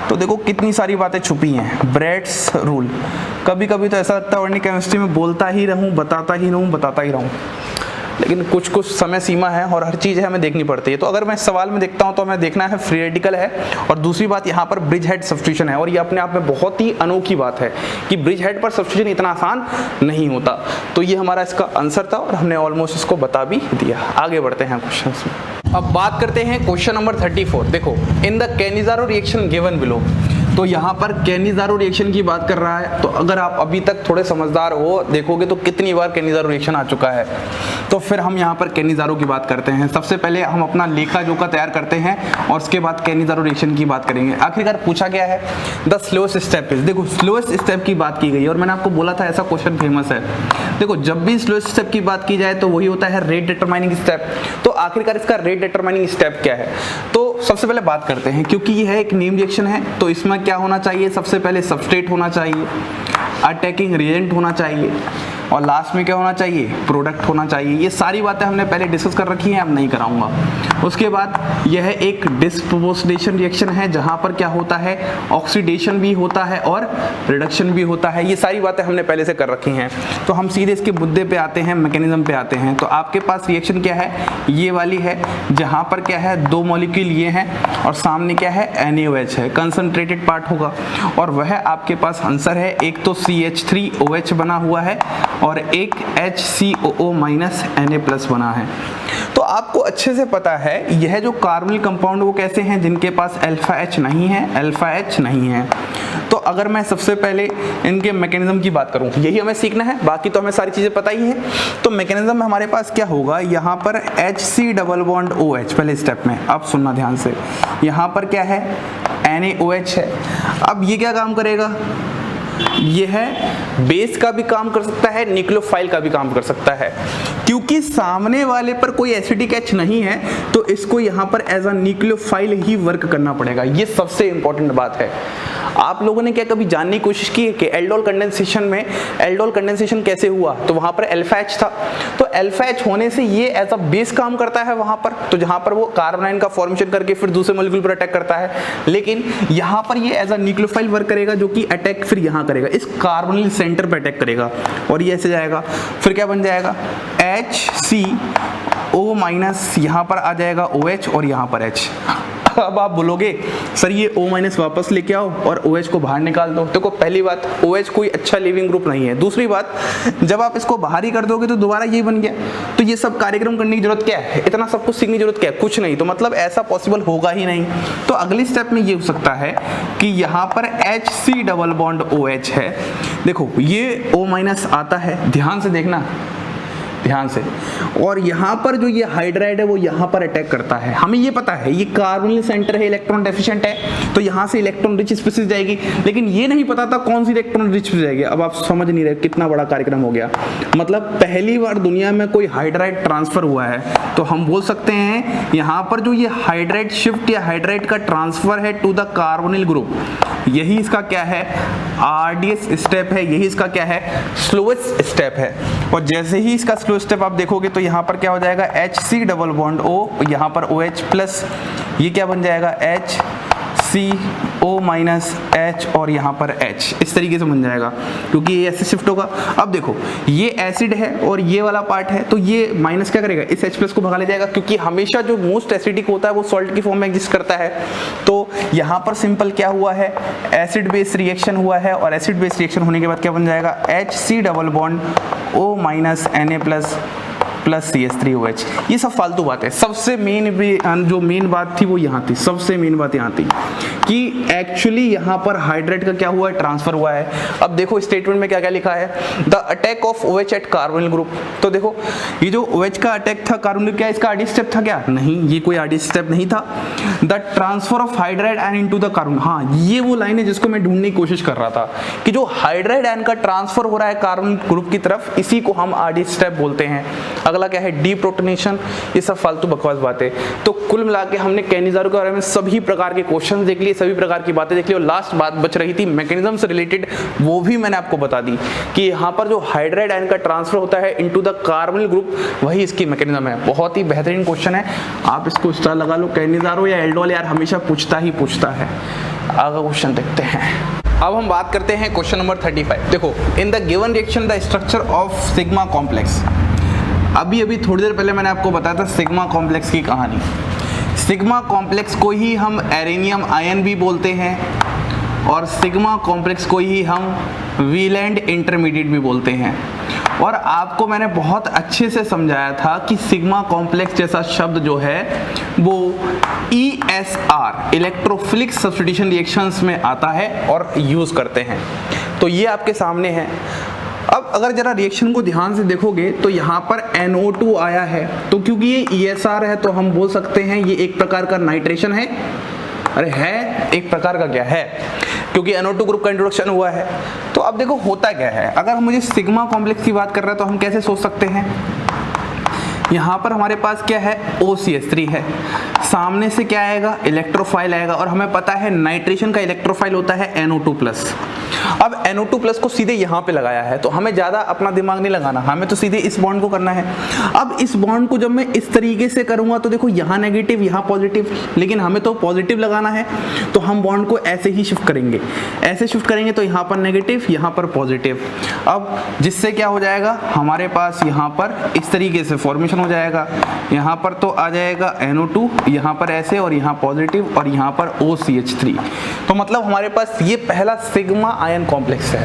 तो देखो कितनी सारी बातें छुपी हैं ब्रेड्स रूल। कभी कभी तो ऐसा लगता है ऑर्गेनिक केमिस्ट्री में बोलता ही रहूं, बताता ही रहूं, लेकिन कुछ कुछ समय सीमा है और हर चीज़ है हमें देखनी पड़ती है। तो अगर मैं सवाल में देखता हूं तो हमें देखना है फ्री रेडिकल है, और दूसरी बात यहाँ पर ब्रिज हेड सब्स्टिट्यूशन है। और ये अपने आप में बहुत ही अनोखी बात है कि ब्रिज हेड पर सब्स्टिट्यूशन इतना आसान नहीं होता। तो ये हमारा इसका आंसर था और हमने ऑलमोस्ट इसको बता भी दिया। आगे बढ़ते हैं क्वेश्चन में। अब बात करते हैं क्वेश्चन नंबर 34। देखो, in the Cannizzaro reaction given below. तो यहाँ पर कैनिज़ारो रिएक्शन की बात कर रहा है। तो अगर आप अभी तक थोड़े समझदार हो, देखोगे तो कितनी बार कैनिज़ारो रिएक्शन आ चुका है। तो फिर हम यहाँ पर कैनिज़ारो की बात करते हैं। सबसे पहले हम अपना लेखा जोखा तैयार करते हैं और उसके बाद कैनिज़ारो रिएक्शन की बात करेंगे। आखिरकार पूछा गया है द स्लोएस्ट स्टेप इज। देखो, स्लोएस्ट स्टेप की बात की गई है और मैंने आपको बोला था ऐसा क्वेश्चन फेमस है। देखो, जब भी स्लोएस्ट स्टेप की बात की जाए तो वही होता है रेट डिटरमाइनिंग स्टेप। तो आखिरकार इसका रेट डिटरमाइनिंग स्टेप क्या है? तो सबसे पहले बात करते हैं, क्योंकि यह है एक नेम रिएक्शन है तो इसमें क्या होना चाहिए? सबसे पहले सबस्ट्रेट होना चाहिए, अटैकिंग रिएजेंट होना चाहिए और लास्ट में क्या होना चाहिए? प्रोडक्ट होना चाहिए। ये सारी बातें हमने पहले डिस्कस कर रखी हैं, अब नहीं कराऊंगा। उसके बाद यह एक डिस्प्रोपोर्शनेशन रिएक्शन है जहां पर क्या होता है? ऑक्सीडेशन भी होता है और रिडक्शन भी होता है। ये सारी बातें हमने पहले से कर रखी हैं। तो हम सीधे इसके मुद्दे पे आते हैं, मैकेनिज्म पे आते हैं। तो आपके पास रिएक्शन क्या है? ये वाली है जहां पर क्या है? दो मॉलिक्यूल ये हैं और सामने क्या है? NaOH है, कंसंट्रेटेड पार्ट होगा। और वह आपके पास आंसर है, एक तो CH3OH बना हुआ है और एक HCOO Na+ बना है। तो आपको अच्छे से पता है यह जो कार्बोनिल कंपाउंड वो कैसे हैं? जिनके पास अल्फा H नहीं है, तो अगर मैं सबसे पहले इनके मैकेनिज्म की बात करूं, यही हमें सीखना है, बाकी तो हमें सारी चीजें पता ही हैं। तो मैकेनिज्म में हमारे पास क्या होगा? यहाँ पर HC+OH पहले स्टेप में। अब सुनना ध्यान से, यहाँ पर क्या है? NaOH है। अब ये क्या काम करेगा? यह है बेस का भी काम कर सकता है, न्यूक्लियोफाइल का भी काम कर सकता है। क्योंकि सामने वाले पर कोई एसिडिक H नहीं है तो इसको यहाँ पर एज अ न्यूक्लियोफाइल ही वर्क करना पड़ेगा। ये सबसे इंपॉर्टेंट बात है। आप लोगों ने क्या कभी जानने की कोशिश की है कि एल्डोल कंडेंसेशन में एल्डोल कंडेंसेशन कैसे हुआ? तो वहां पर अल्फा H था, तो अल्फा H होने से ये एज अ बेस काम करता है वहां पर, तो जहां पर वो कार्बोनाइन का फॉर्मेशन करके फिर दूसरे मॉलिक्यूल पर अटैक करता है। लेकिन यहाँ पर ये एज अ न्यूक्लियोफाइल वर्क करेगा, जो कि अटैक फिर यहाँ करेगा, इस कार्बोनिल सेंटर पर अटैक करेगा और ये ऐसे जाएगा। फिर क्या बन जाएगा? HCO- यहाँ पर आ जाएगा OH और यहाँ पर H। अब आप बोलोगे सर ये O- वापस लेके आओ और OH को बाहर निकाल दो। देखो, पहली बात, OH कोई अच्छा लिविंग ग्रुप नहीं है। दूसरी बात, जब आप इसको बाहर ही कर दोगे तो दोबारा ये बन गया। तो ये सब कार्यक्रम करने की जरूरत क्या है? इतना सब कुछ सीखने की जरूरत क्या है? कुछ नहीं। तो मतलब ऐसा पॉसिबल होगा ही नहीं। तो अगली स्टेप में ये हो सकता है कि यहाँ पर HC+OH है। देखो, ये O- आता है, ध्यान से देखना, ध्यान से। और यहाँ पर जो ये हाइड्राइड है वो यहाँ पर अटैक करता है। हमें ये पता है ये कार्बोनिल सेंटर है, इलेक्ट्रॉन डेफिशिएंट है, तो यहाँ से इलेक्ट्रॉन रिच स्पीशीज जाएगी। लेकिन ये नहीं पता था कौन सी इलेक्ट्रॉन रिच जाएगी। अब आप समझ नहीं रहे कितना बड़ा कार्यक्रम हो गया। मतलब पहली बार दुनिया में कोई हाइड्राइड ट्रांसफर हुआ है, तो हम बोल सकते हैं यहाँ पर जो ये हाइड्राइड शिफ्ट या हाइड्राइड का ट्रांसफर है टू द कार्बोनिल ग्रुप, यही इसका क्या है? आरडीएस स्टेप है। यही इसका क्या है? स्लोएस्ट स्टेप है। और जैसे ही इसका स्लो स्टेप आप देखोगे तो यहाँ पर क्या हो जाएगा? HC+O, यहाँ पर OH+, ये क्या बन जाएगा? HCO- और यहाँ पर H, इस तरीके से बन जाएगा क्योंकि ये ऐसे शिफ्ट होगा। अब देखो, ये एसिड है और ये वाला पार्ट है, तो ये माइनस क्या करेगा? इस H+ को भगा ले जाएगा, क्योंकि हमेशा जो मोस्ट एसिडिक होता है वो सॉल्ट की फॉर्म में एग्जिस्ट करता है। तो यहाँ पर सिंपल क्या हुआ है? एसिड बेस रिएक्शन हुआ है और एसिड बेस रिएक्शन होने के बाद क्या बन जाएगा? HC+O- Na+, plus CH3OH। ये सब फालतू बात है। सबसे मेन जो मेन बात थी वो यहाँ थी, सबसे मेन बात यहाँ थी कि एक्चुअली यहाँ पर हाइड्रेट का क्या हुआ है, ट्रांसफर हुआ है। अब देखो स्टेटमेंट में क्या क्या लिखा है, the attack of OH at carbonyl group. तो देखो ये जो OH का अटैक था कार्बोनिल, क्या इसका आरडी स्टेप था क्या? नहीं, ये कोई आरडी स्टेप नहीं था। The transfer of hydride ion into the carbon, हाँ ये वो लाइन है जिसको मैं ढूंढने की कोशिश कर रहा था कि जो हाइड्राइड आयन का ट्रांसफर हो रहा है कार्बन ग्रुप की तरफ, इसी को हम आरडी स्टेप बोलते हैं। अगला क्या है, डीप्रोटोनेशन। ये सब फालतू बकवास बातें। तो कुल मिला के हमने कैनिज़ारो के बारे में सभी प्रकार के क्वेश्चन देख लिए, सभी प्रकार की बातें देख ली, और लास्ट बात बच रही थी मैकेनिज्म से रिलेटेड, वो भी मैंने आपको बता दी कि यहाँ पर जो हाइड्राइड आयन का ट्रांसफर होता है इनटू द कार्बोनिल ग्रुप, वही इसकी मैकेनिज्म है। बहुत ही बेहतरीन क्वेश्चन है, आप इसको स्टार लगा लो। कैनिज़ारो या एल्डोल यार हमेशा पूछता ही पूछता है। आगे क्वेश्चन देखते हैं। अब हम बात करते हैं क्वेश्चन नंबर 35। देखो, in the given reaction the structure of sigma complex. अभी थोड़ी देर पहले मैंने आपको बताया था सिग्मा कॉम्प्लेक्स की कहानी। सिग्मा कॉम्प्लेक्स को ही हम एरेनियम आयन भी बोलते हैं, और सिग्मा कॉम्प्लेक्स को ही हम वीलैंड इंटरमीडिएट भी बोलते हैं। और आपको मैंने बहुत अच्छे से समझाया था कि सिग्मा कॉम्प्लेक्स जैसा शब्द जो है वो ESR इलेक्ट्रोफिलिक सब्स्टिट्यूशन रिएक्शंस में आता है और यूज करते हैं। तो ये आपके सामने है। अब अगर जरा रिएक्शन को ध्यान से देखोगे तो यहाँ पर NO2 आया है, तो क्योंकि ये ESR है तो हम बोल सकते हैं ये एक प्रकार का नाइट्रेशन है। अरे है एक प्रकार का, क्या है, क्योंकि NO2 ग्रुप का इंट्रोडक्शन हुआ है। तो अब देखो होता क्या है, अगर हम मुझे सिग्मा कॉम्प्लेक्स की बात कर रहे हैं तो हम कैसे सोच सकते हैं, यहाँ पर हमारे पास क्या है, OCH3 है, सामने से क्या आएगा, इलेक्ट्रोफाइल आएगा, और हमें पता है नाइट्रेशन का इलेक्ट्रोफाइल होता है NO2+। अब NO2+ को सीधे यहाँ पे लगाया है, तो हमें ज़्यादा अपना दिमाग नहीं लगाना, हमें तो सीधे इस बॉन्ड को करना है। अब इस बॉन्ड को जब मैं इस तरीके से करूँगा तो देखो यहाँ नेगेटिव यहाँ पॉजिटिव, लेकिन हमें तो पॉजिटिव लगाना है, तो हम बॉन्ड को ऐसे ही शिफ्ट करेंगे, ऐसे शिफ्ट करेंगे तो यहाँ पर नेगेटिव यहाँ पर पॉजिटिव। अब जिससे क्या हो जाएगा, हमारे पास यहाँ पर इस तरीके से फॉर्मेशन हो जाएगा, यहाँ पर तो आ जाएगा NO2, यहाँ पर ऐसे, और यहाँ पॉजिटिव, और यहाँ पर OCH3। तो मतलब हमारे पास ये पहला सिग्मा आयन कॉम्प्लेक्स है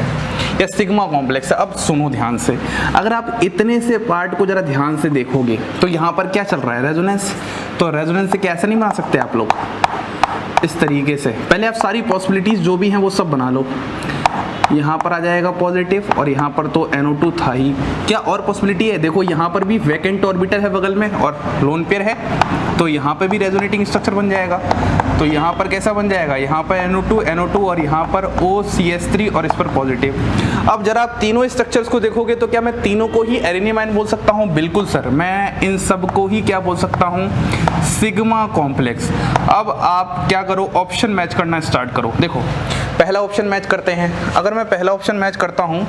या सिग्मा कॉम्प्लेक्स है। अब सुनो ध्यान से, अगर आप इतने से पार्ट को जरा ध्यान से देखोगे तो यहाँ पर क्या चल रहा है, रेजोनेंस। तो रेजोनेंस से कैसे नहीं बना सकते आप लोग, इस तरीके से। पहले आप सारी पॉसिबिलिटीज जो भी हैं वो सब बना लो। यहाँ पर आ जाएगा पॉजिटिव, और यहाँ पर तो NO2 था ही। क्या और पॉसिबिलिटी है, देखो यहाँ पर भी वैकेंट ऑर्बिटल है बगल में और लोन पेयर है, तो यहाँ पर भी रेजोनेटिंग स्ट्रक्चर बन जाएगा। तो यहाँ पर कैसा बन जाएगा, यहाँ पर NO2 और यहाँ पर OCH3 और इस पर पॉजिटिव। अब जरा आप तीनों स्ट्रक्चर्स को देखोगे तो क्या मैं तीनों को ही एरेनियम आयन बोल सकता हूँ? बिल्कुल सर, मैं इन सब को ही क्या बोल सकता हूँ, सिग्मा कॉम्प्लेक्स। अब आप क्या करो, ऑप्शन मैच करना स्टार्ट करो। देखो पहला ऑप्शन मैच करते हैं। अगर मैं पहला ऑप्शन मैच करता हूँ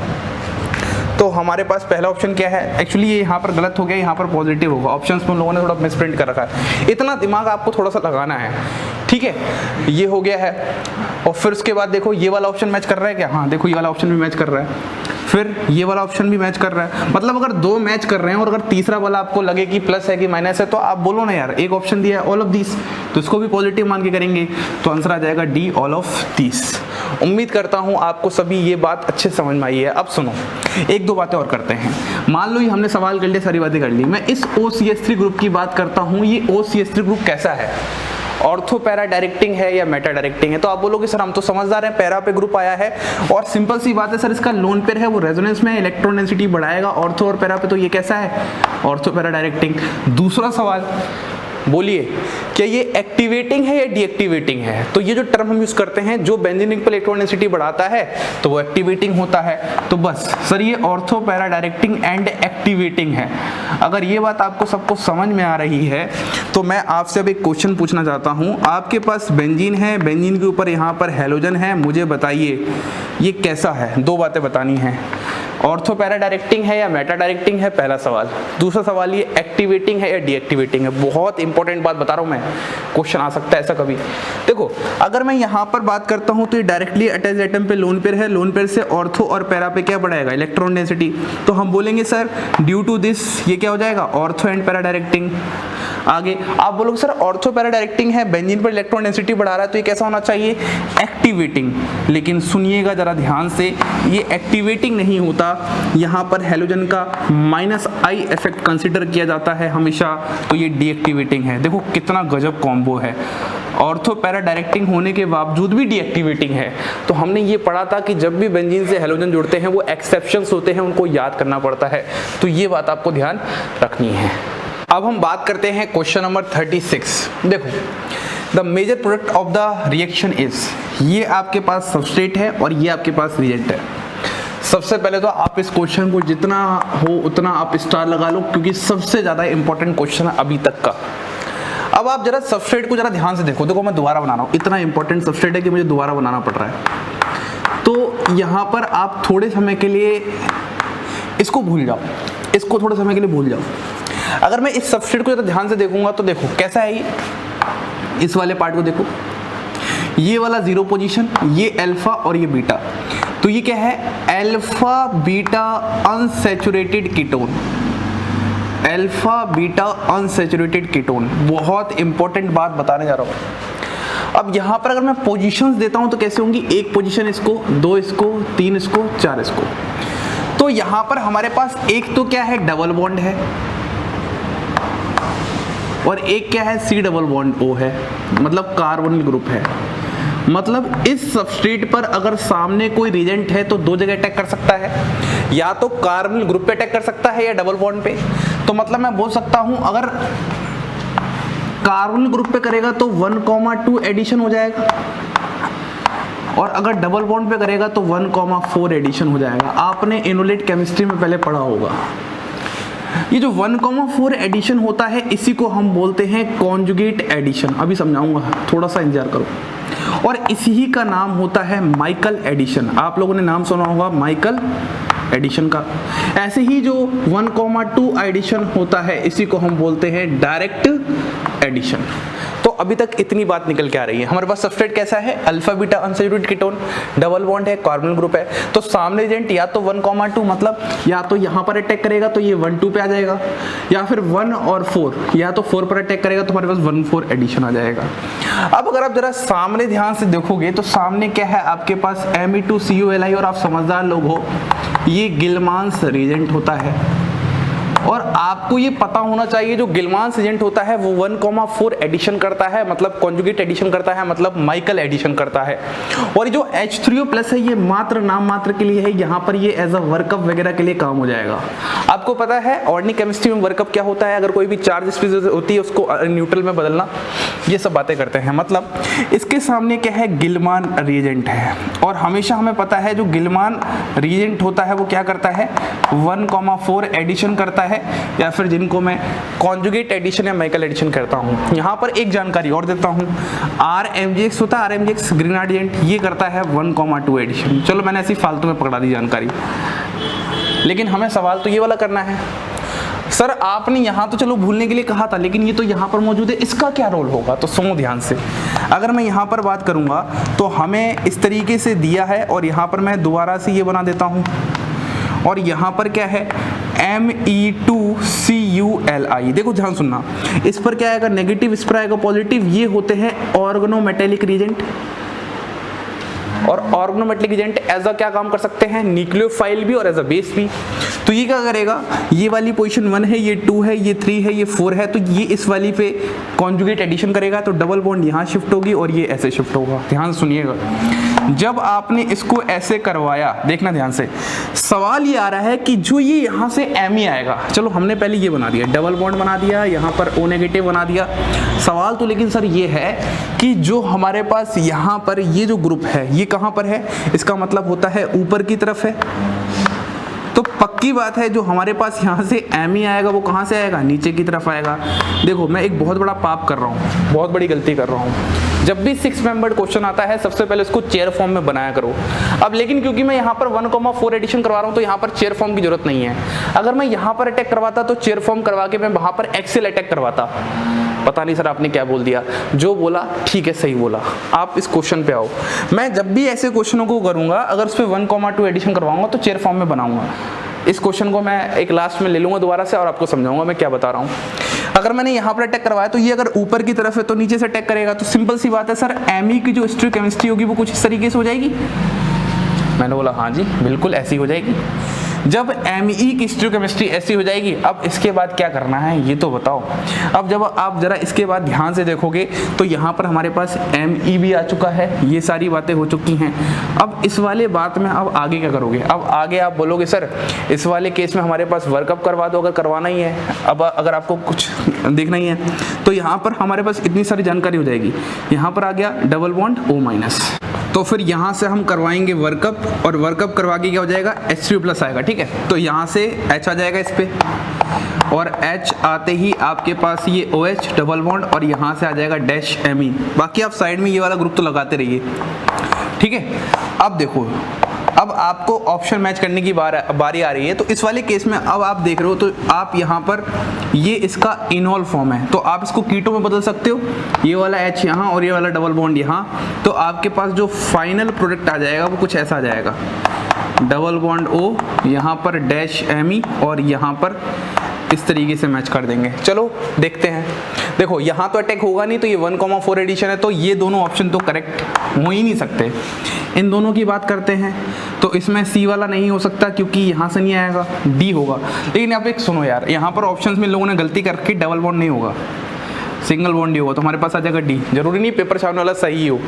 तो हमारे पास पहला ऑप्शन क्या है, एक्चुअली ये यहाँ पर गलत हो गया, यहाँ पर पॉजिटिव होगा। ऑप्शंस में उन लोगों ने थोड़ा मिसप्रिंट कर रखा है, इतना दिमाग आपको थोड़ा सा लगाना है, ठीक है। ये हो गया है, और फिर उसके बाद देखो ये वाला ऑप्शन मैच कर रहा है क्या, हाँ देखो ये वाला ऑप्शन भी मैच कर रहा है, फिर ये वाला ऑप्शन भी मैच कर रहा है। मतलब अगर दो मैच कर रहे हैं और अगर तीसरा वाला आपको लगे कि प्लस है कि माइनस है, तो आप बोलो ना यार, एक ऑप्शन दिया है ऑल ऑफ दिस, तो इसको भी पॉजिटिव मान के करेंगे, तो आंसर आ जाएगा डी, ऑल ऑफ दिस। उम्मीद करता हूं आपको सभी ये बात अच्छे समझ में आई है। अब सुनो, एक दो बातें और करते हैं। मान लो ये हमने सवाल कर लिया, सारी बातें कर ली, मैं इस OCH3 ग्रुप की बात करता हूँ। ये OCH3 ग्रुप कैसा है, ऑर्थो पैरा डायरेक्टिंग है या मेटा डायरेक्टिंग है? तो आप बोलोगे सर हम तो समझदार हैं, पैरा पे ग्रुप आया है और सिंपल सी बात है सर, इसका लोन पेयर है, वो रेजोनेंस में इलेक्ट्रॉन डेंसिटी बढ़ाएगा ऑर्थो और पैरा पे, तो ये कैसा है, ऑर्थो पैरा डायरेक्टिंग। दूसरा सवाल, बोलिए क्या ये एक्टिवेटिंग है या डीएक्टिवेटिंग है? तो ये जो टर्म हम यूज करते हैं, जो बेंजीन रिंग पर इलेक्ट्रॉन डेंसिटी बढ़ाता है तो वो एक्टिवेटिंग होता है। तो बस सर ये ortho para directing and activating है। अगर ये बात आपको सबको समझ में आ रही है तो मैं आपसे अब एक क्वेश्चन पूछना चाहता हूँ। आपके पास बेंजीन है, बेंजीन के ऊपर यहाँ पर हैलोजन है, मुझे बताइए ये कैसा है? दो बातें बतानी है, ऑर्थो पैरा डायरेक्टिंग है या मेटा डायरेक्टिंग है, पहला सवाल। दूसरा सवाल, ये एक्टिवेटिंग है या डीएक्टिवेटिंग है? बहुत इंपॉर्टेंट बात बता रहा हूं मैं, क्वेश्चन आ सकता है ऐसा कभी। देखो अगर मैं यहाँ पर बात करता हूँ तो ये डायरेक्टली अटैच एटम पे लोन पेयर है, लोन पेयर से ऑर्थो और पैरा पे क्या बढ़ाएगा, इलेक्ट्रॉन डेंसिटी। तो हम बोलेंगे सर ड्यू टू दिस ये क्या हो जाएगा, ऑर्थो एंड पैरा डायरेक्टिंग। आगे आप बोलोगे सर ऑर्थो पैरा डायरेक्टिंग है, बेंजीन पर इलेक्ट्रॉन डेंसिटी बढ़ा रहा है, तो ये कैसा होना चाहिए, एक्टिवेटिंग। लेकिन सुनिएगा जरा ध्यान से, ये एक्टिवेटिंग नहीं होता, यहाँ पर हेलोजन का -I इफेक्ट कंसिडर किया जाता है हमेशा, तो ये डीएक्टिवेटिंग है। देखो कितना गजब कॉम्बो है, ऑर्थो पैरा डायरेक्टिंग होने के बावजूद भी डीएक्टिवेटिंग है। तो हमने ये पढ़ा था कि जब भी बेंजीन से हेलोजन जुड़ते हैं वो एक्सेप्शंस होते हैं, उनको याद करना पड़ता है, तो ये बात आपको ध्यान रखनी है। अब हम बात करते हैं क्वेश्चन नंबर 36। देखो, the major product of the reaction is, ये आपके पास सबस्ट्रेट है और ये आपके पास रिएजेंट है। सबसे पहले तो आप इस क्वेश्चन को जितना हो उतना आप स्टार लगा लो, क्योंकि सबसे ज्यादा इंपॉर्टेंट क्वेश्चन है अभी तक का। अब आप जरा सबस्ट्रेट को जरा ध्यान से देखो, देखो मैं दोबारा बना रहा हूँ, इतना इंपॉर्टेंट सबस्ट्रेट है कि मुझे दोबारा बनाना पड़ रहा है। तो यहाँ पर आप थोड़े समय के लिए इसको भूल जाओ, इसको थोड़े समय के लिए भूल जाओ। अगर मैं इस सबस्ट्रेट को जरा ध्यान से देखूंगा तो देखो कैसा है ये, इस वाले पार्ट को देखो, ये वाला 0 पोजीशन, ये अल्फा और ये बीटा, तो ये क्या है, alpha beta unsaturated ketone, alpha beta unsaturated ketone. बहुत इंपॉर्टेंट बात बताने जा रहा हूं। अब यहां पर अगर मैं पोजीशंस देता हूं तो कैसे होंगी, एक पोजीशन इसको, दो इसको, तीन इसको, चार इसको। तो यहां पर हमारे पास एक तो क्या है, डबल बॉन्ड है, और एक क्या है, C डबल बॉन्ड O है, मतलब कार्बोनिल ग्रुप है। मतलब इस सबस्ट्रेट पर अगर सामने कोई रिएजेंट है तो दो जगह अटैक कर सकता है, या तो कार्बोनिल ग्रुप पे अटैक कर सकता है या डबल बॉन्ड पे। तो मतलब मैं बोल सकता हूं अगर कार्बोनिल ग्रुप पे करेगा तो 1,2 एडिशन हो जाएगा, और अगर डबल बॉन्ड पे करेगा तो 1,4 एडिशन हो जाएगा। आपने इनोलेट केमिस्ट्री में पहले पढ़ा होगा। ये जो 1,4 एडिशन होता है इसी को हम बोलते हैं कॉन्जुगेट एडिशन, अभी समझाऊंगा, थोड़ा सा इंतजार करो। और इसी का नाम होता है माइकल एडिशन, आप लोगों ने नाम सुना होगा माइकल एडिशन का। ऐसे ही जो 1,2 एडिशन होता है इसी को हम बोलते हैं डायरेक्ट एडिशन। तो अभी तक इतनी बात निकल के आ रही है। हमारे पास सबस्ट्रेट कैसा है, alpha beta unsaturated ketone, double bond है, कार्बोनिल ग्रुप है। तो सामने एजेंट या तो 1,2 मतलब या तो यहाँ पर अटैक करेगा तो ये 1,2 पे आ जाएगा, या फिर 1 और 4, या तो 4 पर अटैक करेगा तो हमारे पास 1,4 एडिशन आ जाएगा। अब अगर आप जरा सामने ध्यान से देखोगे तो सामने क्या है आपके पास Me2CuLi, और आप समझदार लोग हो, ये गिलमांस रिएजेंट होता है। और आपको ये पता होना चाहिए जो गिलमांस एजेंट होता है वो 1,4 एडिशन करता है, मतलब कॉन्जुगेट एडिशन करता है, मतलब माइकल एडिशन करता है। और जो H3O+ है ये मात्र नाम मात्र के लिए है, यहाँ पर ये एज अ वर्कअप वगैरह के लिए काम हो जाएगा। आपको पता है ऑर्गेनिक केमिस्ट्री में वर्कअप क्या होता है, अगर कोई भी चार्ज स्पीशीज होती है उसको न्यूट्रल में बदलना, ये सब बातें करते हैं। मतलब इसके सामने क्या है, गिलमान रिएजेंट है, और हमेशा हमें पता है जो गिलमान रिएजेंट होता है वो क्या करता है, 1,4 एडिशन करता है, या फिर जिनको मैं कॉन्जुगेट एडिशन या माइकल एडिशन करता हूं। यहां पर एक जानकारी और देता हूं, RMGX होता है, RMGX ग्रीनार्ड एजेंट, ये करता है 1,2 एडिशन। चलो मैंने ऐसी फालतू में पकड़ा दी जानकारी, लेकिन हमें सवाल तो ये वाला करना है। सर आपने यहाँ तो चलो भूलने के लिए कहा था, लेकिन ये तो यहाँ पर मौजूद है, इसका क्या रोल होगा, तो सुनो ध्यान से। अगर मैं यहाँ पर बात करूँगा तो हमें इस तरीके से दिया है, और यहाँ पर मैं दोबारा से ये बना देता हूँ, और यहाँ पर क्या है Me2CuLi। देखो ध्यान सुनना, इस पर क्या आएगा नेगेटिव, इस पर आएगा पॉजिटिव। ये होते हैं ऑर्गेनोमेटेलिक रिएजेंट, और ऑर्गेनोमेटेलिक एजेंट एज अ क्या काम कर सकते हैं, न्यूक्लियोफाइल भी और एज अ बेस भी। तो ये क्या करेगा, ये वाली पोजीशन 1 है, ये 2 है, ये 3 है, ये 4 है, तो ये इस वाली पे कॉन्जुगेट एडिशन करेगा, तो डबल बॉन्ड यहाँ शिफ्ट होगी और ये ऐसे शिफ्ट होगा। ध्यान सुनिएगा, जब आपने इसको ऐसे करवाया, देखना ध्यान से, सवाल ये आ रहा है कि जो ये यहाँ से Me आएगा, चलो हमने पहले ये बना दिया, डबल बॉन्ड बना दिया, यहाँ पर O नेगेटिव बना दिया। सवाल तो लेकिन सर ये है कि जो हमारे पास यहाँ पर ये जो ग्रुप है ये कहाँ पर है, इसका मतलब होता है ऊपर की तरफ है। तो पक्की बात है जो हमारे पास यहाँ से Me आएगा वो कहाँ से आएगा, नीचे की तरफ आएगा। देखो मैं एक बहुत बड़ा पाप कर रहा हूँ, बहुत बड़ी गलती कर रहा हूँ। जब भी 6 मेंबर्ड क्वेश्चन आता है सबसे पहले उसको चेयर फॉर्म में बनाया करो। अब लेकिन क्योंकि मैं यहाँ पर 1,4 एडिशन करवा रहा हूँ तो यहाँ पर चेयर फॉर्म की जरूरत नहीं है। अगर मैं यहाँ पर अटैक करवाता तो चेयर फॉर्म करवा के मैं वहाँ पर एक्सेल अटैक करवाता। पता नहीं सर आपने क्या बोल दिया, जो बोला ठीक है, सही बोला। आप इस क्वेश्चन पे आओ। मैं जब भी ऐसे क्वेश्चनों को करूंगा, अगर उस पर 1,2 एडिशन करवाऊंगा तो चेयर फॉर्म में बनाऊंगा। इस क्वेश्चन को मैं एक लास्ट में ले लूंगा दोबारा से और आपको समझाऊंगा मैं क्या बता रहा हूँ। अगर मैंने यहाँ पर अटैक करवाया तो ये अगर ऊपर की तरफ है तो नीचे से अटैक करेगा, तो सिंपल सी बात है सर, Me की जो स्टोइकोकेमिस्ट्री होगी वो कुछ इस तरीके से हो जाएगी। मैंने बोला हाँ जी बिल्कुल ऐसी हो जाएगी। जब Me की स्टीरियोकेमिस्ट्री ऐसी हो जाएगी, अब इसके बाद क्या करना है ये तो बताओ। अब जब आप जरा इसके बाद ध्यान से देखोगे तो यहाँ पर हमारे पास Me भी आ चुका है, ये सारी बातें हो चुकी हैं। अब इस वाले बात में अब आगे क्या करोगे? अब आगे आप बोलोगे सर इस वाले केस में हमारे पास वर्कअप करवा दो, अगर करवाना ही है, अब अगर आपको कुछ देखना ही है तो यहाँ पर हमारे पास इतनी सारी जानकारी हो जाएगी। यहाँ पर आ गया डबल बॉन्ड O-, तो फिर यहाँ से हम करवाएंगे वर्कअप, और वर्कअप करवा के क्या हो जाएगा H3+ आएगा, ठीक है। तो यहाँ से H आ जाएगा इस पे, और H आते ही आपके पास ये OH डबल बॉन्ड, और यहाँ से आ जाएगा डैश Me। बाकी आप साइड में ये वाला ग्रुप तो लगाते रहिए, ठीक है। अब देखो, अब आपको ऑप्शन मैच करने की बारी आ रही है। तो इस वाले केस में अब आप देख रहे हो तो आप यहाँ पर ये इसका इनॉल फॉर्म है, तो आप इसको कीटो में बदल सकते हो, ये वाला H यहाँ और ये वाला डबल बॉन्ड यहाँ। तो आपके पास जो फाइनल प्रोडक्ट आ जाएगा वो कुछ ऐसा आ जाएगा, डबल बॉन्ड O, यहाँ पर डैश Me, और यहाँ पर इस तरीके से मैच कर देंगे। चलो देखते हैं। देखो यहाँ तो अटैक होगा नहीं, तो ये 1,4 एडिशन है, तो ये दोनों ऑप्शन तो करेक्ट हो ही नहीं सकते। इन दोनों की बात करते हैं तो इसमें C वाला नहीं हो सकता क्योंकि यहाँ से नहीं आएगा, D होगा। लेकिन आप एक सुनो यार, यहाँ पर ऑप्शंस में लोगों ने गलती करके डबल बॉन्ड नहीं होगा, सिंगल बॉन्ड ही होगा, तो हमारे पास आ जाएगा D। जरूरी नहीं पेपर छापने वाला सही हो,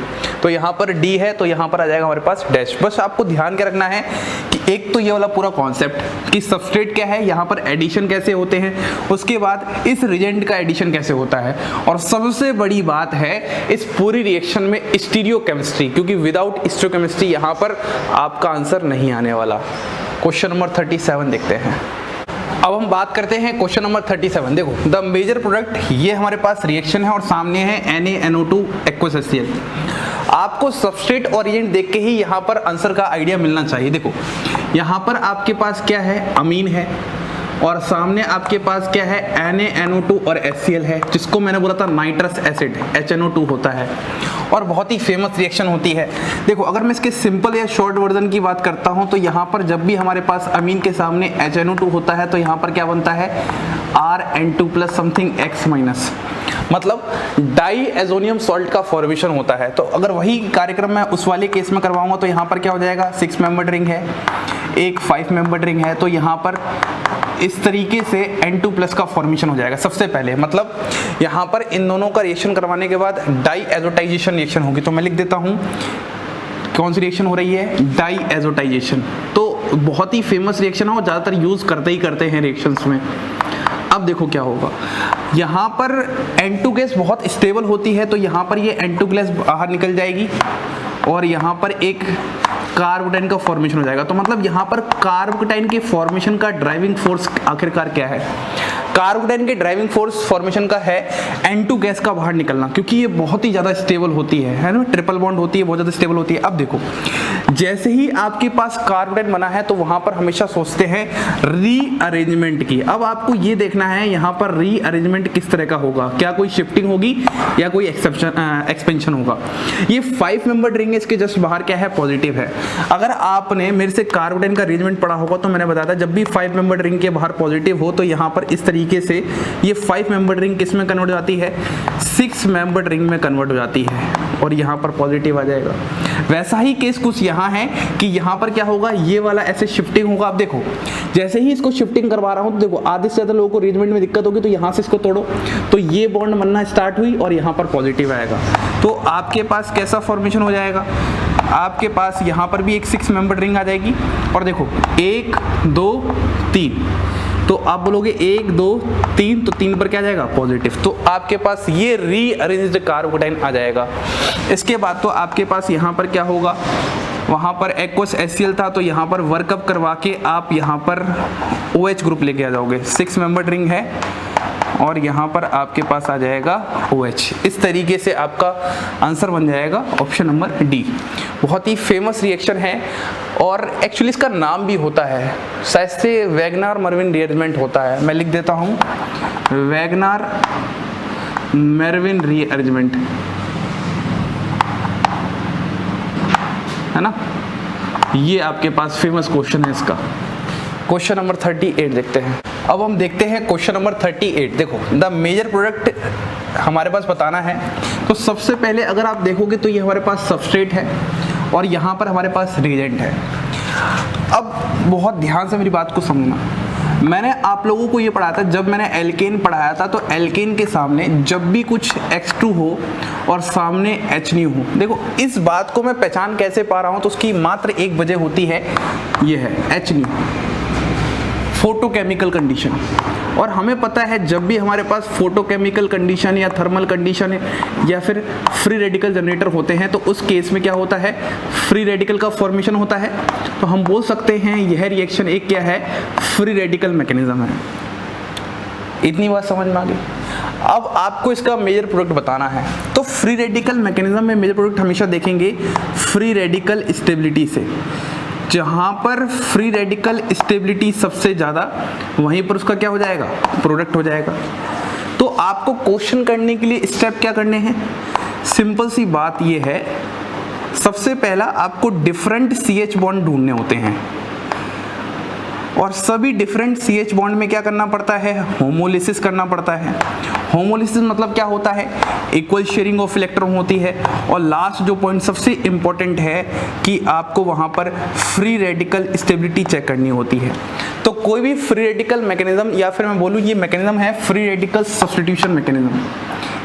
तो यहाँ पर D है, तो यहाँ पर आ जाएगा हमारे पास डैश। बस आपको ध्यान क्या रखना है कि एक तो ये वाला पूरा कॉन्सेप्ट कि सबस्ट्रेट क्या है, यहाँ पर एडिशन कैसे होते हैं, उसके बाद इस रिजेंट का एडिशन कैसे होता है, और सबसे बड़ी बात है इस पूरी रिएक्शन में स्टीरियोकेमिस्ट्री, क्योंकि विदाउट स्टीरियोकेमिस्ट्री यहाँ पर आपका आंसर नहीं आने वाला। क्वेश्चन नंबर 37 देखते हैं। अब हम बात करते हैं क्वेश्चन नंबर 37। देखो द मेजर प्रोडक्ट, ये हमारे पास रिएक्शन है और सामने है NaNO2 एक्वस HCl। आपको सबस्ट्रेट और रिएजेंट देख के ही यहाँ पर आंसर का आइडिया मिलना चाहिए। देखो यहाँ पर आपके पास क्या है, अमीन है, और सामने आपके पास क्या है, NaNO2 और HCl है, जिसको मैंने बोला था नाइट्रस एसिड HNO2 होता है, और बहुत ही फेमस रिएक्शन होती है। देखो अगर मैं इसके सिंपल या शॉर्ट वर्जन की बात करता हूं तो यहाँ पर जब भी हमारे पास अमीन के सामने HNO2 होता है तो यहाँ पर क्या बनता है, RN2+ समथिंग X-, मतलब डाई एजोनियम सॉल्ट का फॉर्मेशन होता है। तो अगर वही कार्यक्रम मैं उस वाले केस में करवाऊंगा तो यहाँ पर क्या हो जाएगा, 6 मेंबर्ड रिंग है, एक 5 मेंबर्ड रिंग है, तो यहाँ पर इस तरीके से N2+ का फॉर्मेशन हो जाएगा सबसे पहले। मतलब यहाँ पर इन दोनों का रिएक्शन करवाने के बाद डाई एजोटाइजेशन रिएक्शन होगी। तो मैं लिख देता हूँ कौन सी रिएक्शन हो रही है, डाई एजोटाइजेशन। तो बहुत ही फेमस रिएक्शन है और ज़्यादातर यूज करते हैं रिएक्शंस में। अब देखो क्या होगा, यहाँ पर N2 गैस बहुत स्टेबल होती है, तो यहाँ पर ये N2 गैस बाहर निकल जाएगी और यहाँ पर एक कार्बोटाइन का फॉर्मेशन हो जाएगा। तो मतलब यहाँ पर कार्बोटाइन के फॉर्मेशन का ड्राइविंग फोर्स आखिरकार क्या है, कार्बोटाइन के ड्राइविंग फोर्स फॉर्मेशन का है N2 गैस का बाहर निकलना, क्योंकि ये बहुत ही ज़्यादा स्टेबल होती है ना, ट्रिपल बॉन्ड होती है, बहुत ज़्यादा स्टेबल होती है। अब देखो जैसे ही आपके पास कार्बोटाइन बना है तो वहाँ पर हमेशा सोचते हैं रीअरेंजमेंट की। अब आपको ये देखना है यहाँ पर रीअरेंजमेंट किस तरह का होगा, क्या कोई शिफ्टिंग होगी या कोई एक्सपेंशन होगा। ये 5 मेंबर्ड रिंग है, इसके जस्ट बाहर क्या है, पॉजिटिव है। अगर आपने मेरे से कार्बोटाइन का अरेंजमेंट पढ़ा होगा तो मैंने बताया था जब भी 5 मेंबर्ड रिंग के बाहर पॉजिटिव हो तो यहाँ पर इस तरीके से ये 5 मेंबर्ड रिंग किस में कन्वर्ट हो जाती है, 6 मेंबर्ड रिंग में कन्वर्ट हो जाती है, और यहाँ पर पॉजिटिव आ जाएगा। वैसा ही केस कुछ यहाँ है कि यहाँ पर क्या होगा, ये वाला ऐसे शिफ्टिंग होगा। आप देखो जैसे ही इसको शिफ्टिंग करवा रहा हूँ तो देखो आधे से ज़्यादा लोगों को अरेंजमेंट में दिक्कत होगी, तो यहाँ से इसको तोड़ो तो ये बॉन्ड बनना स्टार्ट हुई और यहाँ पर पॉजिटिव आएगा। तो आपके पास कैसा फॉर्मेशन हो जाएगा, आपके पास यहाँ पर भी एक 6 मेंबर्ड रिंग आ जाएगी, और देखो 1 2 3, तो आप बोलोगे 1 2 3, तो 3 पर क्या आ जाएगा, पॉजिटिव। तो आपके पास ये रीअरेंज्ड कार्बोटाइन आ जाएगा। इसके बाद तो आपके पास यहाँ पर क्या होगा, वहाँ पर एक्वस HCl था तो यहाँ पर वर्कअप करवा के आप यहाँ पर OH ग्रुप लेके आ जाओगे। 6 मेंबर्ड रिंग है और यहाँ पर आपके पास आ जाएगा OH। इस तरीके से आपका आंसर बन जाएगा ऑप्शन नंबर डी। बहुत ही फेमस रिएक्शन है और एक्चुअली इसका नाम भी होता है, शायद से वैगनार मर्विन रीअरेंजमेंट होता है। मैं लिख देता हूँ वैगनार मर्विन रीअरेंजमेंट, है ना। ये आपके पास फेमस क्वेश्चन है इसका। क्वेश्चन नंबर 38 देखते हैं। अब हम देखते हैं क्वेश्चन नंबर 38। देखो द मेजर प्रोडक्ट हमारे पास बताना है, तो सबसे पहले अगर आप देखोगे तो ये हमारे पास सबस्ट्रेट है और यहाँ पर हमारे पास रिएजेंट है। अब बहुत ध्यान से मेरी बात को समझना, मैंने आप लोगों को ये पढ़ाया था, जब मैंने एल्केन पढ़ाया था तो एल्केन के सामने जब भी कुछ H2 हो और सामने H नहीं हो, देखो इस बात को मैं पहचान कैसे पा रहा हूँ, तो उसकी मात्र एक वजह होती है, ये है H नहीं, फोटोकेमिकल कंडीशन। और हमें पता है जब भी हमारे पास फोटोकेमिकल कंडीशन या थर्मल कंडीशन या फिर फ्री रेडिकल जनरेटर होते हैं, तो उस केस में क्या होता है, फ्री रेडिकल का फॉर्मेशन होता है। तो हम बोल सकते हैं यह रिएक्शन एक क्या है, फ्री रेडिकल मैकेनिज्म है। इतनी बात समझ में आ गई। अब आपको इसका मेजर प्रोडक्ट बताना है, तो फ्री रेडिकल मैकेनिज्म में मेजर प्रोडक्ट हमेशा देखेंगे फ्री रेडिकल स्टेबिलिटी से। जहाँ पर फ्री रेडिकल स्टेबिलिटी सबसे ज़्यादा, वहीं पर उसका क्या हो जाएगा, प्रोडक्ट हो जाएगा। तो आपको क्वेश्चन करने के लिए स्टेप क्या करने हैं, सिंपल सी बात ये है, सबसे पहला आपको डिफरेंट CH बॉन्ड ढूंढने होते हैं, और सभी डिफरेंट CH बॉन्ड में क्या करना पड़ता है, होमोलिसिस करना पड़ता है। होमोलिसिस मतलब क्या होता है, इक्वल शेयरिंग ऑफ इलेक्ट्रॉन होती है। और लास्ट जो पॉइंट सबसे इंपॉर्टेंट है कि आपको वहां पर फ्री रेडिकल स्टेबिलिटी चेक करनी होती है। तो कोई भी फ्री रेडिकल मैकेनिज्म, या फिर मैं बोलूँ ये मैकेनिज्म है फ्री रेडिकल सब्स्टिट्यूशन मैकेनिज्म,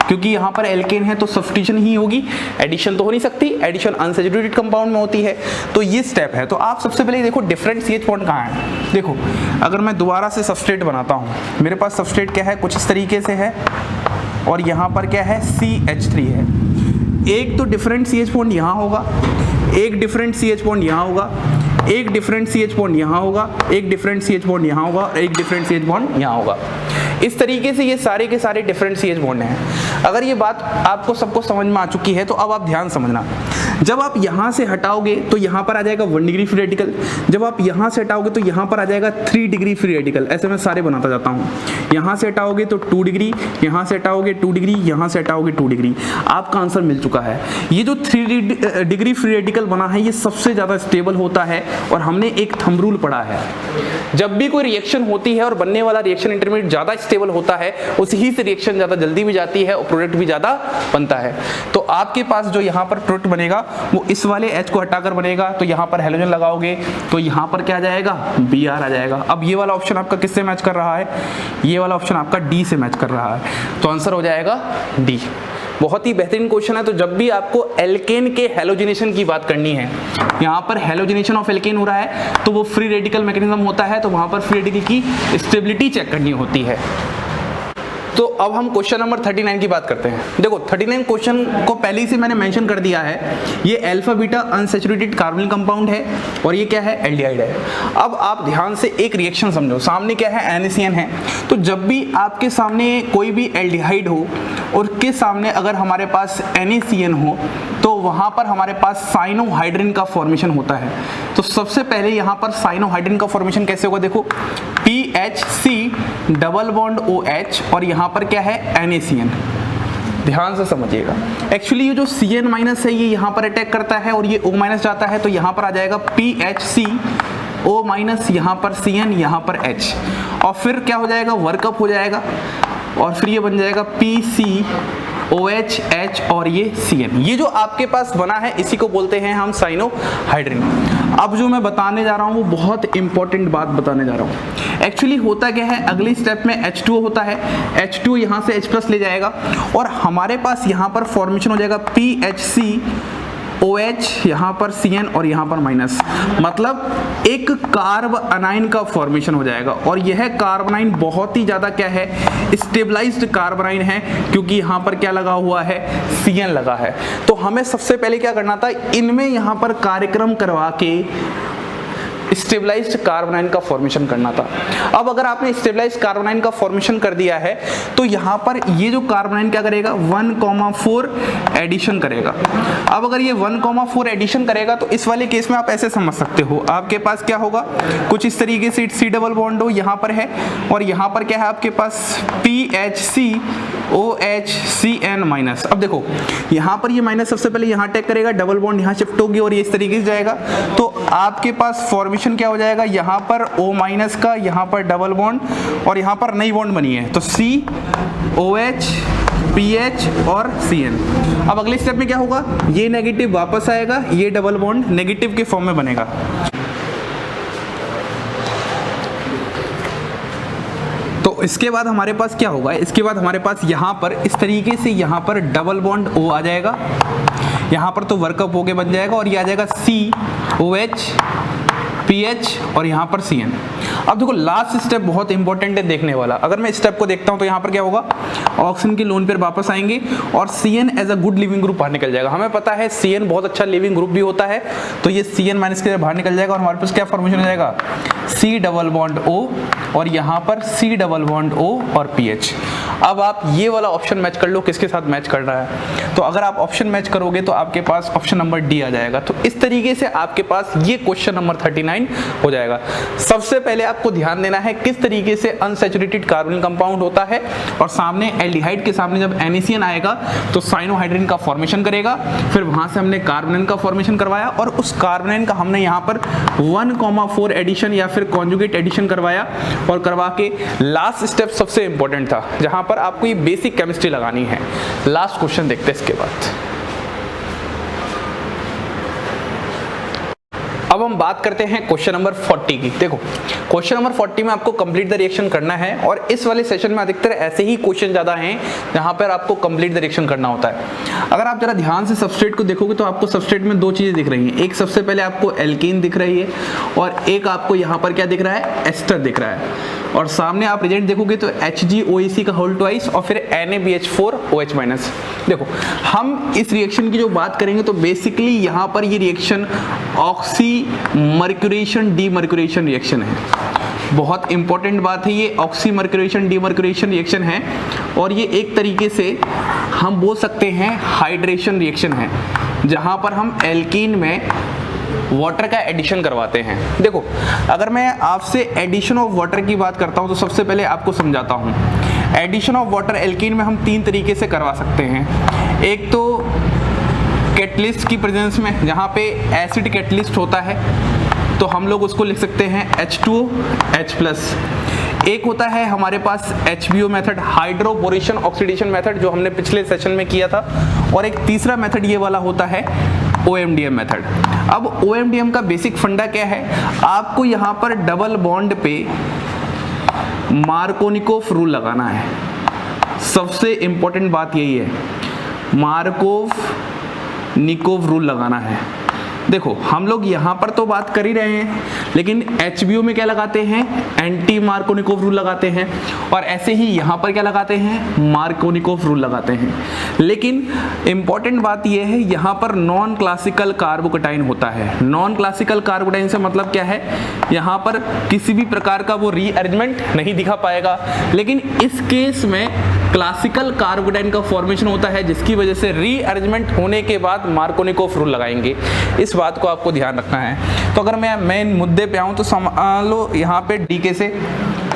क्योंकि यहाँ पर एल्केन है तो सब्स्टिट्यूशन ही होगी, एडिशन तो हो नहीं सकती, एडिशन अनसैचुरेटेड कंपाउंड में होती है। तो ये स्टेप है। तो आप सबसे पहले देखो डिफरेंट CH बॉन्ड कहाँ है। देखो अगर मैं दोबारा से सबस्ट्रेट बनाता हूँ, मेरे पास सबस्ट्रेट क्या है, कुछ इस तरीके से है, और यहाँ पर क्या है, CH3 है। एक तो डिफरेंट CH बॉन्ड यहाँ होगा, एक डिफरेंट CH बॉन्ड यहाँ होगा, एक डिफरेंट CH बॉन्ड यहाँ होगा, एक डिफरेंट CH बॉन्ड यहाँ होगा, और एक डिफरेंट CH बॉन्ड यहाँ होगा। इस तरीके से ये सारे के सारे डिफरेंट CH बॉन्ड हैं। अगर ये बात आपको सबको समझ में आ चुकी है तो अब आप ध्यान समझना, जब आप यहाँ से हटाओगे तो यहाँ पर आ जाएगा 1 डिग्री फ्री रेडिकल, जब आप यहाँ से हटाओगे तो यहाँ पर आ जाएगा 3 डिग्री फ्री रेडिकल। ऐसे मैं सारे बनाता जाता हूँ। यहाँ से हटाओगे तो 2 डिग्री, यहाँ से हटाओगे 2 डिग्री, यहाँ से हटाओगे 2 डिग्री। आपका आंसर मिल चुका है। ये जो 3 डिग्री फ्री रेडिकल बना है ये सबसे ज़्यादा स्टेबल होता है, और हमने एक थंब रूल पढ़ा है, जब भी कोई रिएक्शन होती है और बनने वाला रिएक्शन इंटरमीडिएट ज़्यादा स्टेबल होता है, उसी से रिएक्शन ज़्यादा जल्दी भी जाती है और प्रोडक्ट भी ज़्यादा बनता है। तो आपके पास जो यहाँ पर प्रोडक्ट बनेगा वो इस वाले H को हटाकर बनेगा। तो यहाँ पर हेलोजन लगाओगे तो यहाँ पर क्या आ जाएगा, Br आ जाएगा। अब ये वाला ऑप्शन आपका किससे मैच कर रहा है, ये वाला ऑप्शन आपका D से मैच कर रहा है। तो आंसर हो जाएगा D। बहुत ही बेहतरीन क्वेश्चन है। तो जब भी आपको एल्केन के हेलोजिनेशन की बात करनी है, यहाँ पर हेलोजिनेशन ऑफ एल्केन हो रहा है तो वो फ्री रेडिकल मैकेनिज्म होता है, तो वहाँ पर फ्री रेडिकल की स्टेबिलिटी चेक करनी होती है। तो अब हम क्वेश्चन नंबर 39 की बात करते हैं। देखो 39 क्वेश्चन को पहले से मैंने मेंशन कर दिया है, ये alpha beta unsaturated carbonyl compound है और ये क्या है, एल्डिहाइड है। अब आप ध्यान से एक रिएक्शन समझो, सामने क्या है, NaCN है। तो जब भी आपके सामने कोई भी एल्डिहाइड हो और के सामने अगर हमारे पास NaCN हो तो वहाँ पर हमारे पास साइनोहाइड्रिन का फॉर्मेशन होता है। तो सबसे पहले यहाँ पर साइनोहाइड्रिन का फॉर्मेशन कैसे होगा, देखो PHC डबल बॉन्ड OH और यहाँ पर क्या है, NaCN। ध्यान से समझिएगा, एक्चुअली ये जो Cn माइनस है ये यहाँ पर अटैक करता है और ये O माइनस जाता है, तो यहाँ पर आ जाएगा PHC O माइनस, यहाँ पर Cn, यहाँ पर H, और फिर क्या हो जाएगा, वर्कअप हो जाएगा और फिर ये बन जाएगा PCOH H और ये Cn। ये जो आपके पास बना है इसी को बोलते हैं हम साइनोहाइड्रिन। अब जो मैं बताने जा रहा हूँ वो बहुत इंपॉर्टेंट बात बताने जा रहा हूँ। एक्चुअली होता क्या है, अगली स्टेप में H2O होता है, H2O यहाँ से H+ ले जाएगा और हमारे पास यहाँ पर फॉर्मेशन हो जाएगा PHC OH, यहाँ पर Cn और यहाँ पर माइनस, मतलब एक कार्ब अनाइन का फॉर्मेशन हो जाएगा। और यह कार्बनाइन बहुत ही ज़्यादा क्या है, स्टेबलाइज्ड कार्बनाइन है, क्योंकि यहाँ पर क्या लगा हुआ है, Cn लगा है। तो हमें सबसे पहले क्या करना था, इनमें यहाँ पर कार्यक्रम करवा के स्टेबलाइज्ड कार्बोनाइन का फॉर्मेशन करना था। अब अगर आपने स्टेबलाइज्ड कार्बोनाइन का फॉर्मेशन कर दिया है तो यहाँ पर ये जो कार्बोनाइन क्या करेगा, 1,4 एडिशन करेगा। अब अगर ये 1,4 एडिशन करेगा तो इस वाले केस में आप ऐसे समझ सकते हो, आपके पास क्या होगा, कुछ इस तरीके से C डबल बॉन्ड हो यहाँ पर है और यहाँ पर क्या है आपके पास PHC OH Cn माइनस। अब देखो यहाँ पर ये माइनस सबसे पहले यहाँ अटैक करेगा, डबल बॉन्ड यहाँ शिफ्ट होगी और ये इस तरीके से जाएगा। तो आपके पास फॉर्मेशन क्या हो जाएगा, यहाँ पर O माइनस का, यहाँ पर डबल बॉन्ड और यहाँ पर नई बॉन्ड बनी है, तो C OH PH और Cn। अब अगले स्टेप में क्या होगा, ये नेगेटिव वापस आएगा, ये डबल बॉन्ड नेगेटिव के फॉर्म में बनेगा। देखो इसके बाद हमारे पास क्या होगा, इसके बाद हमारे पास यहाँ पर इस तरीके से यहाँ पर डबल बॉन्ड O आ जाएगा, यहाँ पर तो वर्कअप हो के बन जाएगा और ये आ जाएगा COH PH और यहाँ पर CN। अब देखो लास्ट स्टेप बहुत इंपॉर्टेंट है देखने वाला। अगर मैं स्टेप को देखता हूँ तो यहाँ पर क्या होगा, ऑक्सीजन की लोन पेयर वापस आएंगे और CN as a good leaving group बाहर निकल जाएगा। हमें पता है CN बहुत अच्छा लिविंग ग्रुप भी होता है, तो ये CN माइनस के बाहर निकल जाएगा और हमारे पास क्या फॉर्मेशन हो जाएगा, C डबल बॉन्ड O और यहाँ पर C डबल बॉन्ड O और PH। अब आप ये वाला ऑप्शन मैच कर लो किसके साथ मैच कर रहा है, तो अगर आप ऑप्शन मैच करोगे तो आपके पास ऑप्शन नंबर डी आ जाएगा। तो इस तरीके से आपके पास ये क्वेश्चन नंबर 39 हो जाएगा। सबसे पहले आपको ध्यान देना है किस तरीके से अनसैचुरेटेड कार्बोनिल कंपाउंड होता है और सामने एल्डिहाइड के सामने जब NaCN आएगा तो साइनोहाइड्रिन का फॉर्मेशन करेगा। फिर वहां से हमने कार्बोनिल का फॉर्मेशन करवाया और उस कार्बोनिल का हमने यहाँ पर 1,4 एडिशन या फिर कॉन्जुगेट एडिशन करवाया और करवा के लास्ट स्टेप सबसे इंपॉर्टेंट था जहां पर आपको ये बेसिक केमिस्ट्री लगानी है। लास्ट क्वेश्चन देखते हैं इसके बाद। अब हम बात करते हैं क्वेश्चन नंबर 40 की। देखो क्वेश्चन नंबर 40 में आपको कंप्लीट द रिएक्शन करना है और इस वाले सेशन में अधिकतर ऐसे ही क्वेश्चन ज्यादा हैं जहां पर आपको कंप्लीट द रिएक्शन करना होता है। अगर आप जरा ध्यान से सबस्ट्रेट को देखोगे तो आपको सबस्ट्रेट में दो चीजें दिख रही हैं। एक सबसे पहले आपको एल्कीन दिख रही है और एक आपको यहाँ पर क्या दिख रहा है, एस्टर दिख रहा है। और सामने आप रिजल्ट देखोगे तो HgOEC का होल ट्वाइस और फिर NaBH4OH माइनस। देखो हम इस रिएक्शन की जो बात करेंगे तो बेसिकली यहाँ पर ये रिएक्शन ऑक्सीमर्क्यूरेशन डीमर्क्यूरेशन रिएक्शन है। बहुत इंपॉर्टेंट बात है, ये ऑक्सीमर्क्यूरेशन डीमर्क्यूरेशन रिएक्शन है और ये एक तरीके से हम बोल सकते हैं हाइड्रेशन रिएक्शन है, जहां पर हम एल्कीन में वाटर का एडिशन करवाते हैं। देखो अगर मैं आपसे एडिशन ऑफ वाटर की बात करता हूं तो सबसे पहले आपको समझाता हूं। एडिशन ऑफ वाटर एल्कीन में हम तीन तरीके से करवा सकते हैं। एक तो कैटलिस्ट की प्रेजेंस में, जहां पे एसिड कैटलिस्ट होता है तो हम लोग उसको लिख सकते हैं H2OH+। एक होता है हमारे पास HBO method, hydroboration oxidation method, जो हमने पिछले सेशन में किया था। और एक तीसरा मेथड ये वाला होता है OMDM मेथड। अब OMDM का बेसिक फंडा क्या है, आपको यहाँ पर डबल बॉन्ड पे मार्कोनिकोव रूल लगाना है। सबसे इंपॉर्टेंट बात यही है, मार्कोव-निकोव रूल लगाना है। देखो हम लोग यहाँ पर तो बात कर ही रहे हैं, लेकिन HBO में क्या लगाते हैं, एंटी मार्कोनिकोव रूल लगाते हैं और ऐसे ही यहाँ पर क्या लगाते हैं, मार्कोनिकोव रूल लगाते हैं। लेकिन इंपॉर्टेंट बात यह है यहाँ पर नॉन क्लासिकल कार्बोकटाइन होता है। नॉन क्लासिकल कार्बोकटाइन से मतलब क्या है, यहाँ पर किसी भी प्रकार का वो रीअरेंजमेंट नहीं दिखा पाएगा, लेकिन इस केस में क्लासिकल कार्बोकटाइन का फॉर्मेशन होता है, जिसकी वजह से रीअरेंजमेंट होने के बाद मार्कोनिकोव रूल लगाएंगे। इस बात को आपको ध्यान रखना है। तो अगर मैं मेन मुद्दे पे आऊं तो समझ लो यहाँ पे डीके से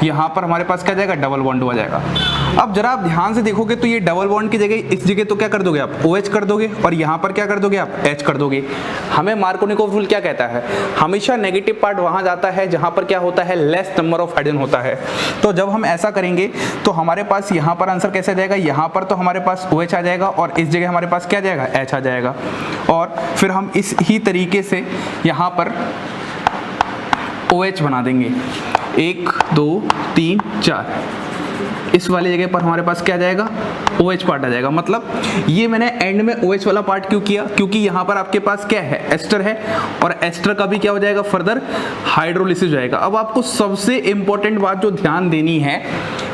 यहाँ पर हमारे पास क्या जाएगा, डबल बॉन्ड हो जाएगा। अब जरा आप ध्यान से देखोगे तो ये डबल बॉन्ड की जगह इस जगह तो क्या कर दोगे आप, OH कर दोगे और यहाँ पर क्या कर दोगे आप, H कर दोगे। हमें मार्कोनिकोव रूल क्या कहता है, हमेशा नेगेटिव पार्ट वहां जाता है जहां पर क्या होता है, लेस नंबर ऑफ हाइड्रोजन होता है। तो जब हम ऐसा करेंगे तो हमारे पास यहाँ पर आंसर कैसे आ जाएगा, यहाँ पर तो हमारे पास OH आ जाएगा और इस जगह हमारे पास क्या जाएगा, H आ जाएगा। और फिर हम इस ही तरीके से यहाँ पर OH बना देंगे, 1 2 3 4। इस वाली जगह पर हमारे पास क्या जाएगा, OH पार्ट आ जाएगा। मतलब ये मैंने एंड में OH वाला पार्ट क्यों किया, क्योंकि यहाँ पर आपके पास क्या है, एस्टर है और एस्टर का भी क्या हो जाएगा, फर्दर हाइड्रोलिसिस हो जाएगा। अब आपको सबसे इंपॉर्टेंट बात जो ध्यान देनी है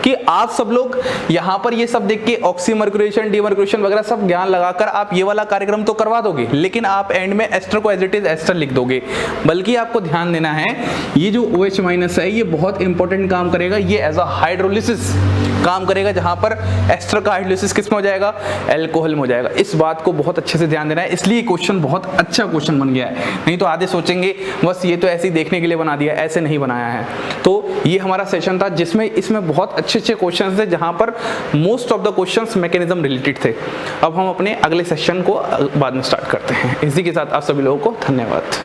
कि आप सब लोग यहाँ पर ये सब देख के ऑक्सीमर्क्यूरेशन डीमर्क्यूरेशन वगैरह सब ज्ञान लगाकर आप ये वाला कार्यक्रम तो करवा दोगे, लेकिन आप एंड में एस्टर को एज इट इज एस्टर लिख दोगे। बल्कि आपको ध्यान देना है ये जो OH माइनस है ये बहुत इंपॉर्टेंट काम करेगा, ये एज अ हाइड्रोलिसिस काम करेगा, जहां पर एस्टर का हाइड्रोलिसिस किस में हो जाएगा, अल्कोहल में हो जाएगा। इस बात को बहुत अच्छे से ध्यान देना है, इसलिए क्वेश्चन बहुत अच्छा क्वेश्चन बन गया है। नहीं तो आधे सोचेंगे बस ये तो ऐसे ही देखने के लिए बना दिया, ऐसे नहीं बनाया है। तो ये हमारा सेशन था जिसमें इसमें बहुत अच्छे क्वेश्चंस थे, जहां पर most of the questions mechanism related थे। अब हम अपने अगले सेशन को बाद में स्टार्ट करते हैं। इसी के साथ आप सभी लोगों को धन्यवाद।